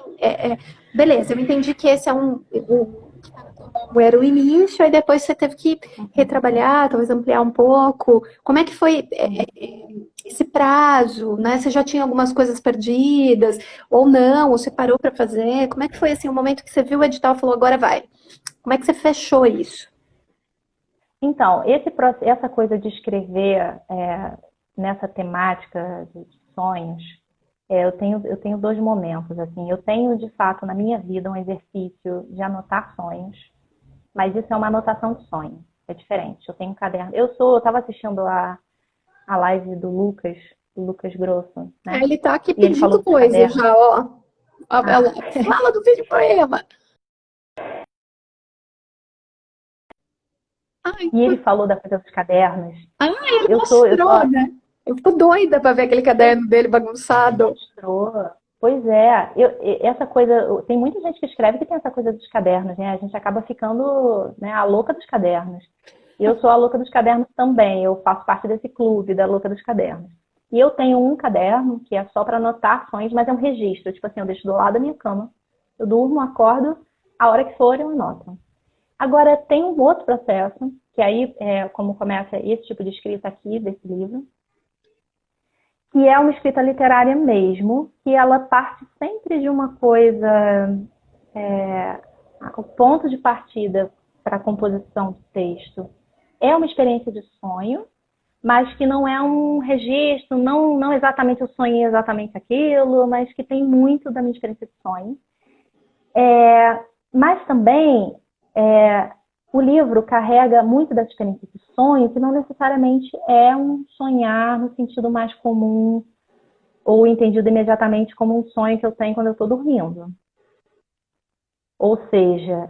beleza, eu entendi que esse é era o início, aí depois você teve que Uhum. retrabalhar, talvez ampliar um pouco. Como é que foi Uhum. esse prazo, né? Você já tinha algumas coisas perdidas, ou não, ou você parou para fazer? Como é que foi assim o momento que você viu o edital e falou, agora vai? Como é que você fechou isso? Então, essa coisa de escrever nessa temática de sonhos, eu tenho dois momentos, assim. Eu tenho, de fato, na minha vida, um exercício de anotar sonhos, mas isso é uma anotação de sonho. É diferente. Eu tenho um caderno. Eu estava assistindo a live do Lucas Grosso, Aí né? ele tá aqui E ele falou pedindo dos coisa cadernos. já, ó. Ela Ah, fala do vídeo poema. Ai, e ele falou da coisa dos cadernos. ele Eu sou, mostrou, né? Eu fico doida pra ver aquele caderno dele bagunçado. mostrou. Pois é, essa coisa, tem muita gente que escreve que tem essa coisa dos cadernos, né? A gente acaba ficando, né, a louca dos cadernos. E eu sou a louca dos cadernos também, eu faço parte desse clube da louca dos cadernos. E eu tenho um caderno que é só para anotar ações, mas é um registro, tipo assim, eu deixo do lado da minha cama, eu durmo, acordo, a hora que for eu anoto. Agora, tem um outro processo, que aí é como começa esse tipo de escrita aqui, desse livro, que é uma escrita literária mesmo, que ela parte sempre de uma coisa, é, o ponto de partida para a composição do texto é uma experiência de sonho, mas que não é um registro, não exatamente eu sonhei exatamente aquilo, mas que tem muito da minha experiência de sonho. Mas também o livro carrega muito da experiência de sonho, que não necessariamente é um sonhar no sentido mais comum ou entendido imediatamente como um sonho que eu tenho quando eu estou dormindo. Ou seja,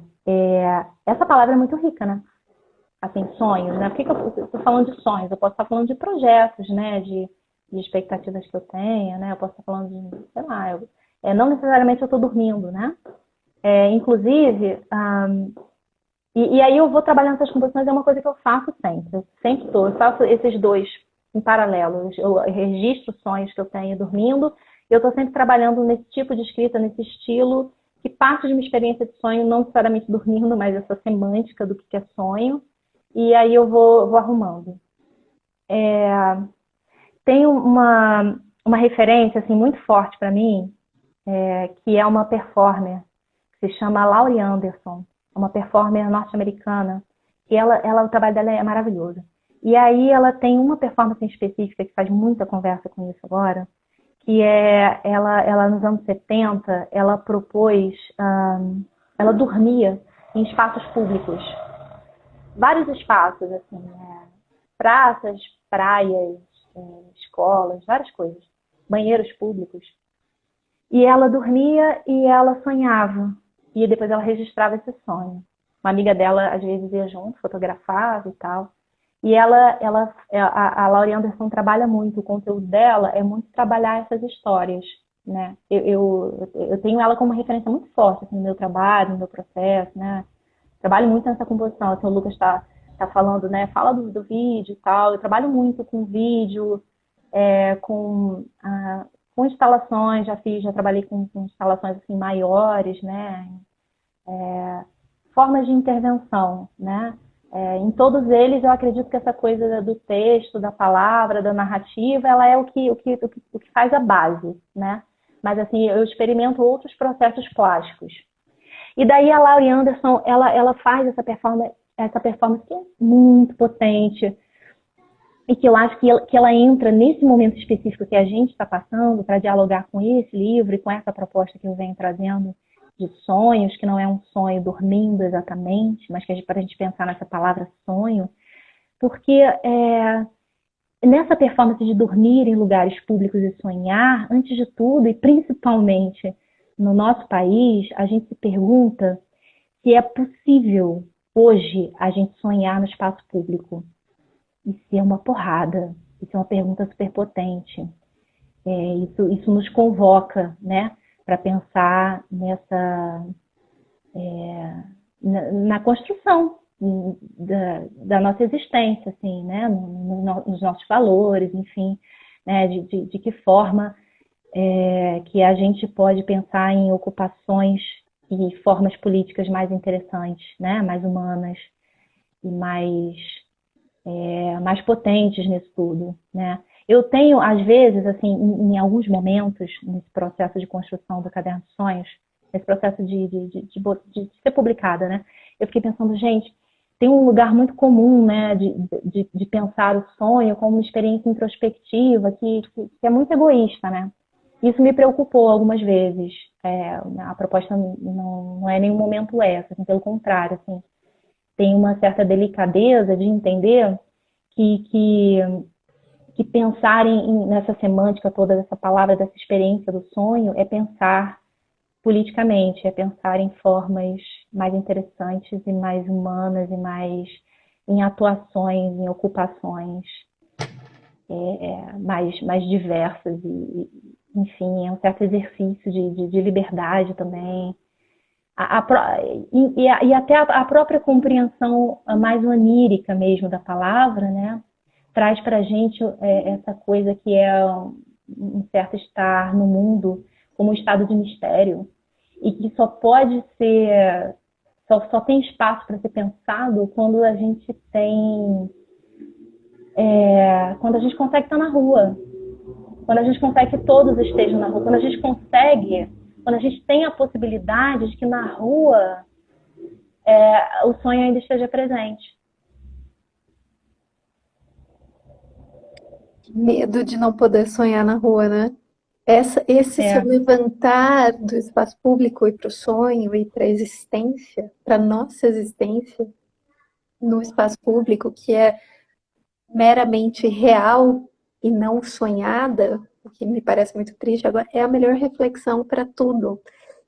essa palavra é muito rica, né? Assim, sonhos, né? Por que eu estou falando de sonhos? Eu posso estar falando de projetos, né? De expectativas que eu tenho, né? Eu posso estar falando de, sei lá, não necessariamente eu estou dormindo, né? Inclusive, e aí eu vou trabalhando essas composições, é uma coisa que eu faço sempre. Eu sempre estou. Eu faço esses dois em paralelo. Eu registro sonhos que eu tenho dormindo. E eu estou sempre trabalhando nesse tipo de escrita, nesse estilo, que parte de uma experiência de sonho, não necessariamente dormindo, mas essa semântica do que é sonho. E aí eu vou arrumando. Tem uma referência assim, muito forte para mim, que é uma performer, que se chama Laurie Anderson, uma performer norte-americana, e o trabalho dela é maravilhoso. E aí ela tem uma performance em específica que faz muita conversa com isso agora, que ela nos anos 70, ela propôs, ela dormia em espaços públicos, vários espaços, assim, praças, praias, escolas, várias coisas, banheiros públicos. E ela dormia e ela sonhava. E depois ela registrava esse sonho. uma amiga dela às vezes ia junto, fotografava e tal. E a Laurie Anderson trabalha muito, o conteúdo dela é muito trabalhar essas histórias, né? Eu tenho ela como referência muito forte assim, no meu trabalho, no meu processo, né? Trabalho muito nessa composição, assim, o Lucas está falando, né? Fala do vídeo e tal. Eu trabalho muito com vídeo, com instalações, já trabalhei com instalações assim, maiores, né? Formas de intervenção, né? Em todos eles, eu acredito que essa coisa do texto, da palavra, da narrativa, ela é o que faz a base, né? Mas, assim, eu experimento outros processos plásticos. E daí a Laurie Anderson, ela faz essa performance que é muito potente e que eu acho que ela entra nesse momento específico que a gente está passando para dialogar com esse livro e com essa proposta que eu venho trazendo de sonhos, que não é um sonho dormindo exatamente, mas que para a gente pensar nessa palavra sonho, porque nessa performance de dormir em lugares públicos e sonhar, antes de tudo, e principalmente no nosso país, a gente se pergunta se é possível hoje a gente sonhar no espaço público. Isso é uma porrada, isso é uma pergunta super potente. Isso nos convoca, né, para pensar na construção da nossa existência, assim, né, nos nossos valores, enfim, né, de que forma que a gente pode pensar em ocupações e formas políticas mais interessantes, né, mais humanas e mais potentes nisso tudo, né? Eu tenho, às vezes, assim, em alguns momentos, nesse processo de construção do Caderno de Sonhos, nesse processo de ser publicada, né? Eu fiquei pensando, gente, tem um lugar muito comum, né, de pensar o sonho como uma experiência introspectiva que é muito egoísta, né? Isso me preocupou algumas vezes. A proposta não é em nenhum momento essa, assim, pelo contrário, assim, tem uma certa delicadeza de entender que pensar nessa semântica toda, dessa palavra, dessa experiência do sonho, é pensar politicamente, é pensar em formas mais interessantes e mais humanas e mais em atuações, em ocupações mais diversas e enfim, é um certo exercício de liberdade também. E até a própria compreensão mais onírica mesmo da palavra, né, traz para a gente essa coisa que é um certo estar no mundo como um estado de mistério e que só pode ser, só tem espaço para ser pensado quando a gente quando a gente consegue estar na rua, quando a gente consegue que todos estejam na rua, quando a gente tem a possibilidade de que na rua o sonho ainda esteja presente. Medo de não poder sonhar na rua, né? Esse se levantar do espaço público e para o sonho e para a existência, para a nossa existência no espaço público, que é meramente real e não sonhada, o que me parece muito triste agora, é a melhor reflexão para tudo.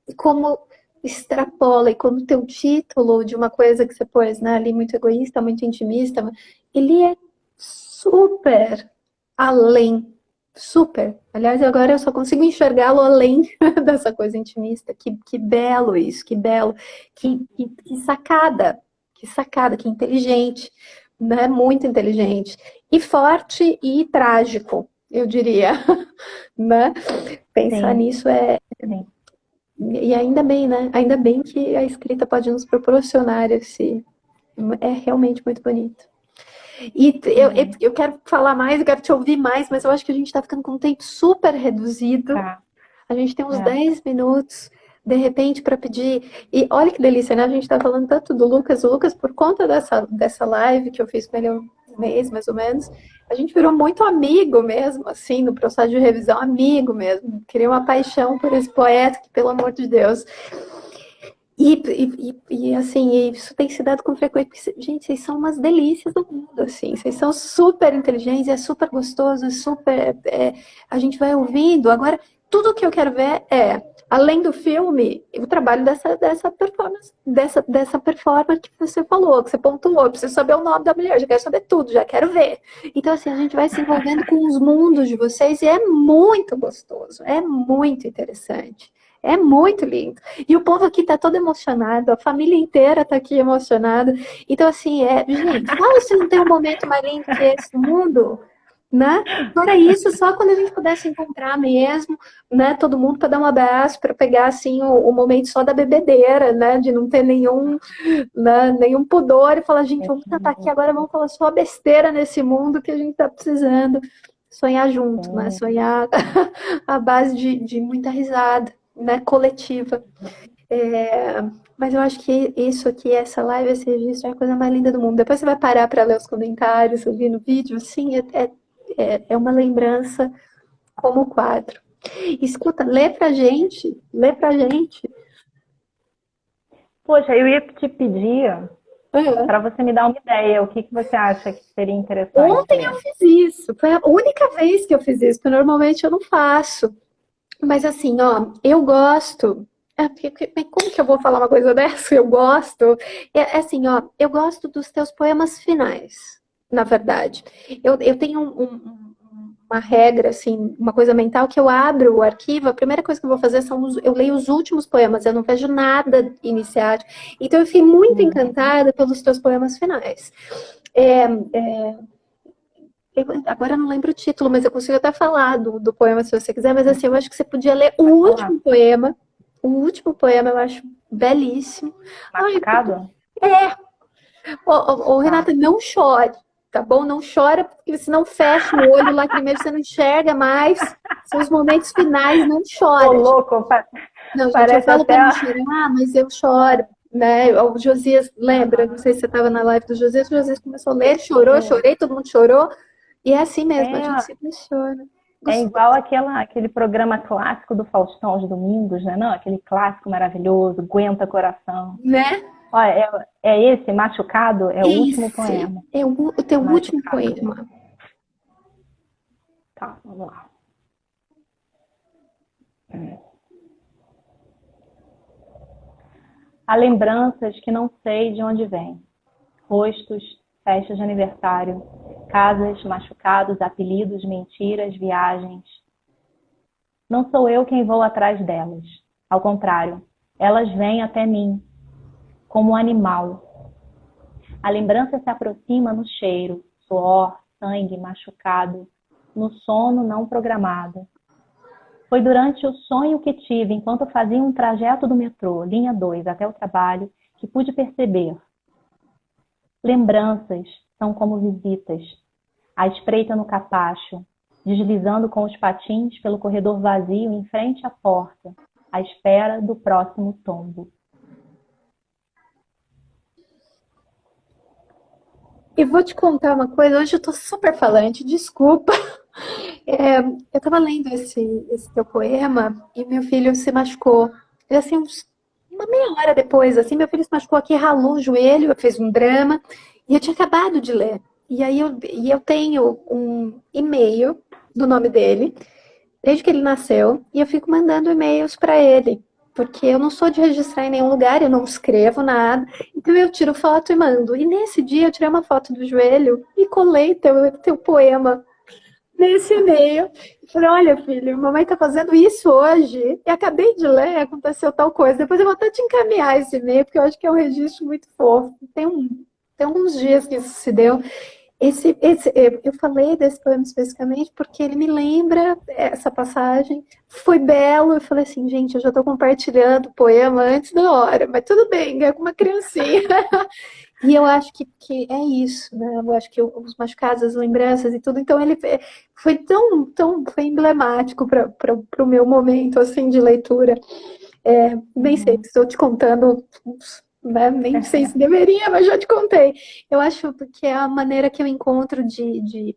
E como extrapola, e como teu título de uma coisa que você pôs, né, ali muito egoísta, muito intimista, ele é super além, super. Aliás, agora eu só consigo enxergá-lo além dessa coisa intimista. Que belo isso, que belo, que sacada, que inteligente, né? Muito inteligente. E forte e trágico, eu diria. Né? Pensar Sim. nisso é. Sim. E ainda bem, né? Ainda bem que a escrita pode nos proporcionar esse. É realmente muito bonito. E eu quero falar mais, eu quero te ouvir mais, mas eu acho que a gente está ficando com um tempo super reduzido. Tá. A gente tem uns 10 minutos, de repente, para pedir. E olha que delícia, né? A gente está falando tanto do Lucas. O Lucas, por conta dessa live que eu fiz com ele há um mês, mais ou menos, a gente virou muito amigo mesmo, assim, no processo de revisão, amigo mesmo. Criei uma paixão por esse poeta, que, pelo amor de Deus. E assim, isso tem se dado com frequência, porque, gente, vocês são umas delícias do mundo, assim, vocês são super inteligentes, é super gostoso, a gente vai ouvindo. Agora, tudo que eu quero ver é, além do filme, o trabalho dessa performance, dessa performance que você falou, que você pontuou. Eu preciso saber o nome da mulher, já quero saber tudo, já quero ver. Então, assim, a gente vai se envolvendo com os mundos de vocês e é muito gostoso, é muito interessante. É muito lindo. E o povo aqui tá todo emocionado, a família inteira tá aqui emocionada. Então, assim, gente, fala se não tem um momento mais lindo que esse no mundo, né? Fora isso, só quando a gente pudesse encontrar mesmo, né? Todo mundo para dar um abraço, para pegar assim o momento só da bebedeira, né? De não ter nenhum, né, nenhum pudor e falar, gente, vamos tentar aqui agora, vamos falar só besteira nesse mundo que a gente está precisando sonhar junto, né? Sonhar à base de muita risada, né? Coletiva. Mas eu acho que isso aqui, essa live, esse registro é a coisa mais linda do mundo. Depois você vai parar para ler os comentários, ouvir no vídeo, sim, é uma lembrança como quadro. Escuta, lê pra gente. Poxa, eu ia te pedir Uhum. para você me dar uma ideia. O que que você acha que seria interessante Ontem eu ler? fiz isso, foi a única vez que eu fiz isso, porque normalmente eu não faço. Mas assim, ó, eu gosto. Como que eu vou falar uma coisa dessa? Eu gosto. É assim, ó, eu gosto dos teus poemas finais, na verdade. Eu tenho uma regra, assim, uma coisa mental, que eu abro o arquivo, a primeira coisa que eu vou fazer eu leio os últimos poemas, eu não vejo nada iniciático. Então eu fiquei muito encantada pelos teus poemas finais. É, agora eu não lembro o título, mas eu consigo até falar do poema se você quiser, mas assim, eu acho que você podia ler o Pode falar. último poema. O último poema eu acho belíssimo. Ai, Machucado? Tá. Renata, não chore, tá bom? Não chora, porque senão fecha o olho, lacrimeja, você não enxerga mais. São os momentos finais, não Ô, chora. louco, Não, gente, eu parece falo para até. não chorar, mas eu choro. Né? O Josias, lembra? Não sei se você estava na live do Josias. O Josias começou a ler, chorou, chorei, todo mundo chorou. E é assim mesmo, a gente É, se emociona. é igual aquele programa clássico do Faustão aos domingos, né? Não, aquele clássico maravilhoso, Aguenta Coração. Né? Olha, é esse, Machucado, é o último Esse poema. é o teu último Machucado. poema. Tá, vamos lá. Há lembranças que não sei de onde vêm. Rostos, festas de aniversário, casas, machucados, apelidos, mentiras, viagens. Não sou eu quem vou atrás delas. Ao contrário, elas vêm até mim, como um animal. A lembrança se aproxima no cheiro, suor, sangue, machucado, no sono não programado. Foi durante o sonho que tive, enquanto fazia um trajeto do metrô, linha 2, até o trabalho, que pude perceber. Lembranças são como visitas. A espreita no capacho, deslizando com os patins pelo corredor vazio em frente à porta, à espera do próximo tombo. E vou te contar uma coisa, hoje eu tô super falante, desculpa. Eu tava lendo esse teu poema e meu filho se machucou. E assim, uma meia hora depois, assim, meu filho se machucou aqui, ralou o joelho, fez um drama, e eu tinha acabado de ler. E eu tenho um e-mail do nome dele, desde que ele nasceu, e eu fico mandando e-mails para ele, porque eu não sou de registrar em nenhum lugar, eu não escrevo nada, então eu tiro foto e mando. E nesse dia eu tirei uma foto do joelho e colei teu poema nesse e-mail. Falei, olha, filho, mamãe tá fazendo isso hoje e acabei de ler, aconteceu tal coisa. Depois eu vou até te encaminhar esse e-mail, porque eu acho que é um registro muito fofo. Tem uns dias que isso se deu. Eu falei desse poema especificamente porque ele me lembra essa passagem. Foi belo. Eu falei assim, gente, eu já estou compartilhando o poema antes da hora, mas tudo bem, é com uma criancinha. E eu acho que é isso, né? Eu acho que os machucados, as lembranças e tudo. Então ele foi foi emblemático para o meu momento assim de leitura. Nem sei, estou te contando, né? Nem sei se deveria, mas já te contei. Eu acho que é a maneira que eu encontro de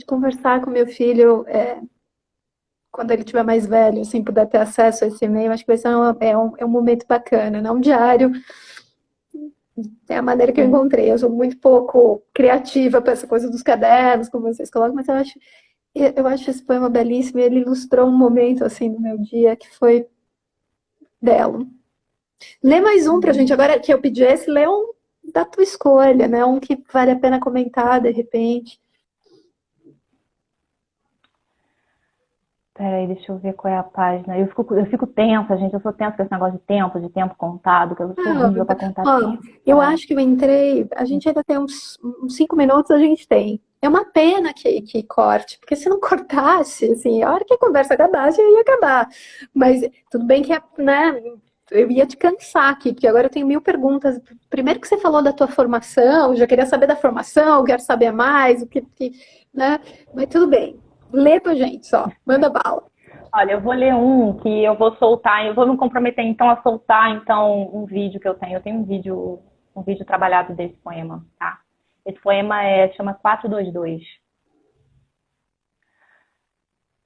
conversar com meu filho quando ele estiver mais velho, assim, puder ter acesso a esse e-mail. Acho que vai ser é um momento bacana, não um diário. É a maneira que eu encontrei. Eu sou muito pouco criativa para essa coisa dos cadernos, como vocês colocam, mas eu acho Eu acho esse poema belíssimo e ele ilustrou um momento, assim, no meu dia que foi belo. Lê mais um pra gente. Agora que eu pedi esse, lê um da tua escolha, né? Um que vale a pena comentar, de repente. Peraí, deixa eu ver qual é a página. Eu fico tensa, gente. Eu sou tensa com esse negócio de tempo contado, que eu sou horrível para contar Ó, tempo. eu acho que eu entrei. A gente ainda tem uns 5 minutos, a gente tem. É uma pena que corte, porque se não cortasse, assim, a hora que a conversa acabasse, ia acabar. Mas tudo bem que, né, eu ia te cansar aqui, porque agora eu tenho 1000 perguntas. Primeiro que você falou da tua formação, já queria saber da formação, quero saber mais, né? Mas tudo bem. Lê pra gente só, manda bala. Olha, eu vou ler um que eu vou soltar, eu vou me comprometer então a soltar então um vídeo que eu tenho. Eu tenho um vídeo trabalhado desse poema, tá? Esse poema chama 422.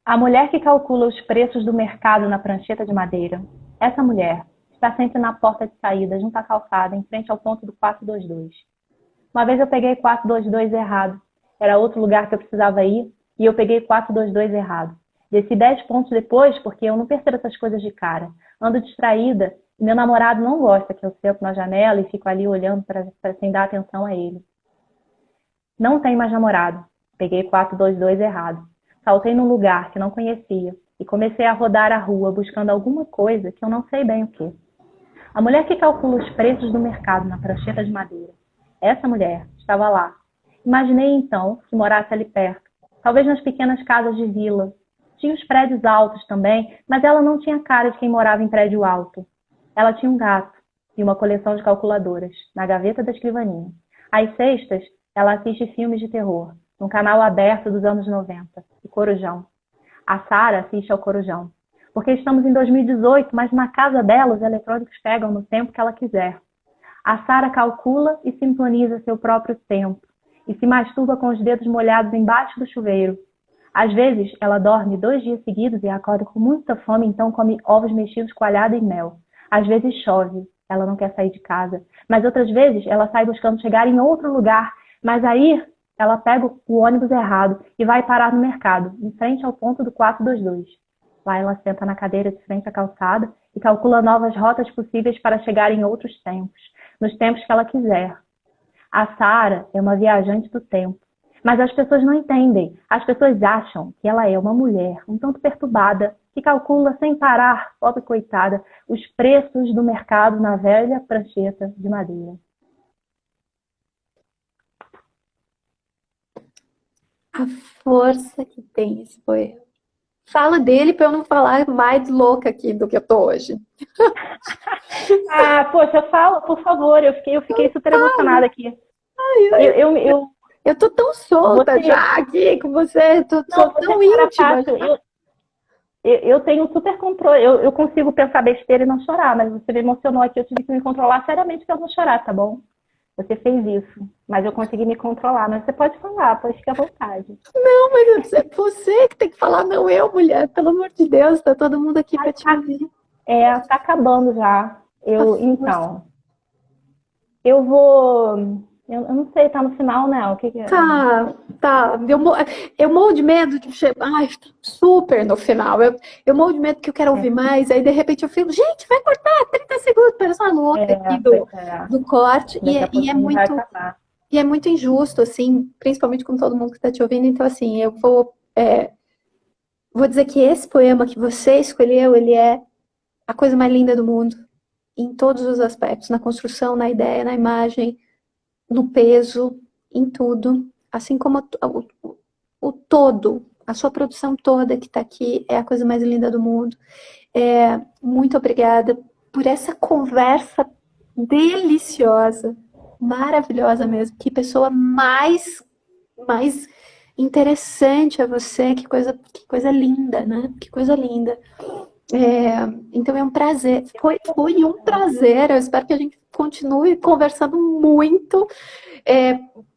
A mulher que calcula os preços do mercado na prancheta de madeira. Essa mulher está sempre na porta de saída, junto à calçada, em frente ao ponto do 422. Uma vez eu peguei 422 errado. Era outro lugar que eu precisava ir e eu peguei 422 errado. Desci 10 pontos depois porque eu não percebo essas coisas de cara. Ando distraída e meu namorado não gosta que eu sento na janela e fico ali olhando sem dar atenção a ele. Não tenho mais namorado. Peguei 422 errado. Saltei num lugar que não conhecia e comecei a rodar a rua buscando alguma coisa que eu não sei bem o que. A mulher que calcula os preços do mercado na prancheta de madeira. Essa mulher estava lá. Imaginei então que morasse ali perto, talvez nas pequenas casas de vila. Tinha os prédios altos também, mas ela não tinha cara de quem morava em prédio alto. Ela tinha um gato e uma coleção de calculadoras na gaveta da escrivaninha. Às sextas, ela assiste filmes de terror, num canal aberto dos anos 90, o Corujão. A Sara assiste ao Corujão, porque estamos em 2018, mas na casa dela os eletrônicos pegam no tempo que ela quiser. A Sara calcula e sintoniza seu próprio tempo e se masturba com os dedos molhados embaixo do chuveiro. Às vezes, ela dorme 2 dias seguidos e acorda com muita fome, então come ovos mexidos coalhada e mel. Às vezes chove, ela não quer sair de casa. Mas outras vezes, ela sai buscando chegar em outro lugar. Mas aí, ela pega o ônibus errado e vai parar no mercado, em frente ao ponto do 422. Lá ela senta na cadeira de frente à calçada e calcula novas rotas possíveis para chegar em outros tempos, nos tempos que ela quiser. A Sara é uma viajante do tempo. Mas as pessoas não entendem. As pessoas acham que ela é uma mulher um tanto perturbada, que calcula sem parar, pobre coitada, os preços do mercado na velha prancheta de madeira. A força que tem esse poema. Fala dele para eu não falar mais louca aqui do que eu tô hoje. Ah, poxa, fala, por favor. Eu fiquei super emocionada aqui. Eu tô tão solta Você, já aqui com você, sou não, você tão para íntima. fácil. Eu tenho super controle. Eu consigo pensar besteira e não chorar, mas você me emocionou aqui. Eu tive que me controlar seriamente para eu não chorar, tá bom? Você fez isso, mas eu consegui me controlar. Mas você pode falar, pode ficar à vontade. Não, mas é você que tem que falar, não eu, mulher. Pelo amor de Deus, tá todo mundo aqui para te ouvir. Tá acabando já. A força. Então, eu vou. Eu não sei, tá no final, né? O que que é? Tá. Eu morro de medo de chegar. Ai, tá super no final. Eu morro de medo que eu quero ouvir mais. Aí, de repente, eu fico, gente, vai cortar 30 segundos. Parece uma louca aqui Pois é. do corte. Daqui a pouquinho vai acabar. E é muito injusto, assim, principalmente com todo mundo que está te ouvindo. Então, assim, vou dizer que esse poema que você escolheu, ele é a coisa mais linda do mundo, em todos os aspectos, na construção, na ideia, na imagem, no peso, em tudo. Assim como o todo, a sua produção toda que está aqui é a coisa mais linda do mundo. Muito obrigada por essa conversa deliciosa, maravilhosa mesmo. Que pessoa mais interessante é você, que coisa linda, né? Que coisa linda. Então é um prazer, foi um prazer. Eu espero que a gente continue conversando muito.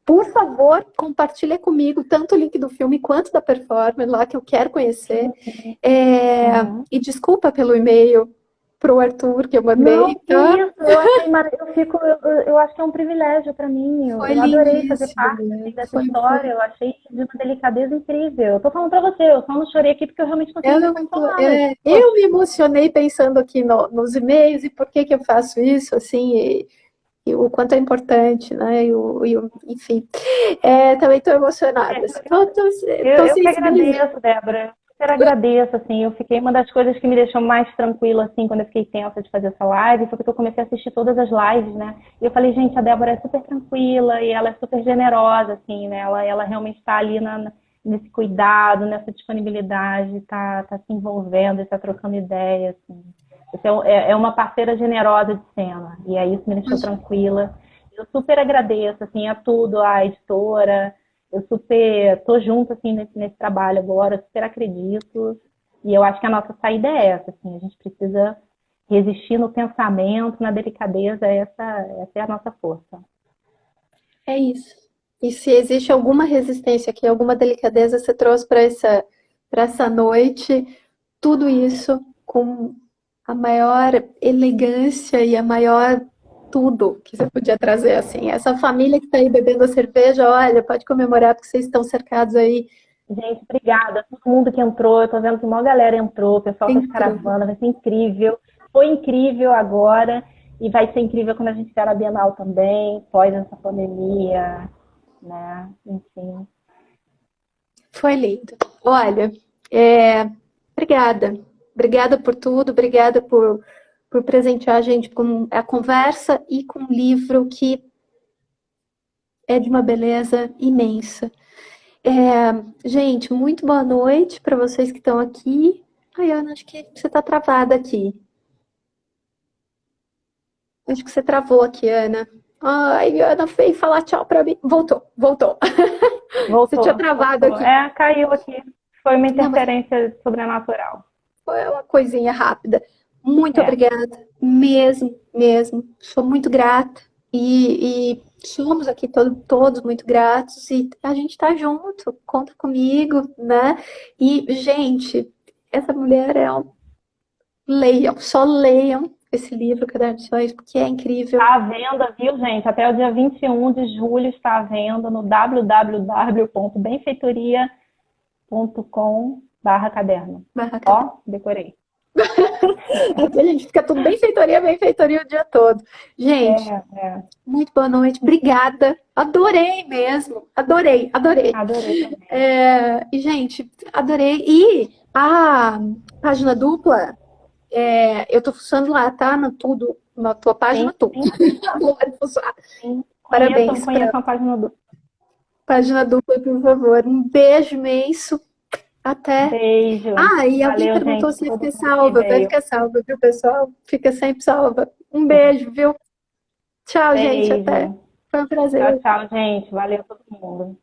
Por favor, compartilha comigo tanto o link do filme quanto da performance lá que eu quero conhecer. E desculpa pelo e-mail pro Arthur que eu Não, mandei, que tá? isso, eu achei eu acho que é um privilégio para mim. Foi Eu adorei fazer lindíssimo, parte né? assim, dessa Foi, história. Eu achei de uma delicadeza incrível. Eu tô falando para você, eu só não chorei aqui porque eu realmente não queria me consolar. eu me emocionei pensando aqui nos e-mails e por que que eu faço isso, assim, e o quanto é importante, né? Enfim, também estou emocionada. Estou Eu que sensibilizada. agradeço, Débora. Eu super agradeço, assim. Eu fiquei, uma das coisas que me deixou mais tranquila, assim, quando eu fiquei tensa de fazer essa live, foi porque eu comecei a assistir todas as lives, né? E eu falei, gente, a Débora é super tranquila e ela é super generosa, assim, né? Ela realmente está ali nesse cuidado, nessa disponibilidade, tá se envolvendo, está trocando ideias, assim. Então, é uma parceira generosa de cena. E aí isso me deixou tranquila. Eu super agradeço, assim, a tudo, a editora. Eu super tô junto, assim, nesse trabalho agora. Super acredito. E eu acho que a nossa saída é essa, assim. A gente precisa resistir no pensamento, na delicadeza. Essa é a nossa força. É isso. E se existe alguma resistência aqui, alguma delicadeza, você trouxe para essa noite, tudo isso com a maior elegância e a maior tudo que você podia trazer, assim. Essa família que está aí bebendo a cerveja, olha, pode comemorar porque vocês estão cercados aí. Gente, obrigada. Todo mundo que entrou. Eu tô vendo que uma galera entrou. O pessoal tá de Incrível. caravana. Vai ser incrível. Foi incrível agora. E vai ser incrível quando a gente fizer a Bienal também, pós essa pandemia, né? Enfim. Foi lindo. Olha, obrigada. Obrigada por tudo, obrigada por presentear a gente com a conversa e com um livro que é de uma beleza imensa. Gente, muito boa noite para vocês que estão aqui. Ai, Ana, acho que você está travada aqui. Acho que você travou aqui, Ana. Ai, Ana veio falar tchau para mim. Voltou, voltou. Você tinha Voltou, travado voltou. aqui. É, caiu aqui. Foi uma Não, mas interferência sobrenatural. foi uma coisinha rápida. Muito É. obrigada, mesmo, mesmo. Sou muito grata e somos aqui todos muito gratos e a gente tá junto. Conta comigo, né? E, gente, essa mulher é um... Leiam, só leiam esse livro, Caderno de Sonhos, porque é incrível. Está à venda, viu, gente? Até o dia 21 de julho está à venda no www.benfeitoria.com/caderno. Barraca. Ó, decorei. Aqui a gente fica tudo bem feitoria o dia todo. Gente, É. muito boa noite, obrigada. Adorei mesmo, adorei, adorei. Adorei também. E, gente, adorei. E a página dupla, eu tô fuçando lá, tá? Na tua página, Sim, tudo. sim, Pode fuçar. sim. Parabéns pra Conheçam a página do. página dupla, por favor. Um beijo imenso. Até. Beijo. Ah, e alguém Valeu, perguntou gente, se ia todo ficar mundo que salva. Vai veio. ficar salva, viu, pessoal? Fica sempre salva. Um beijo, viu? Tchau, gente. Até. Beijo. Foi um Tchau, prazer. tchau, gente. Valeu todo mundo.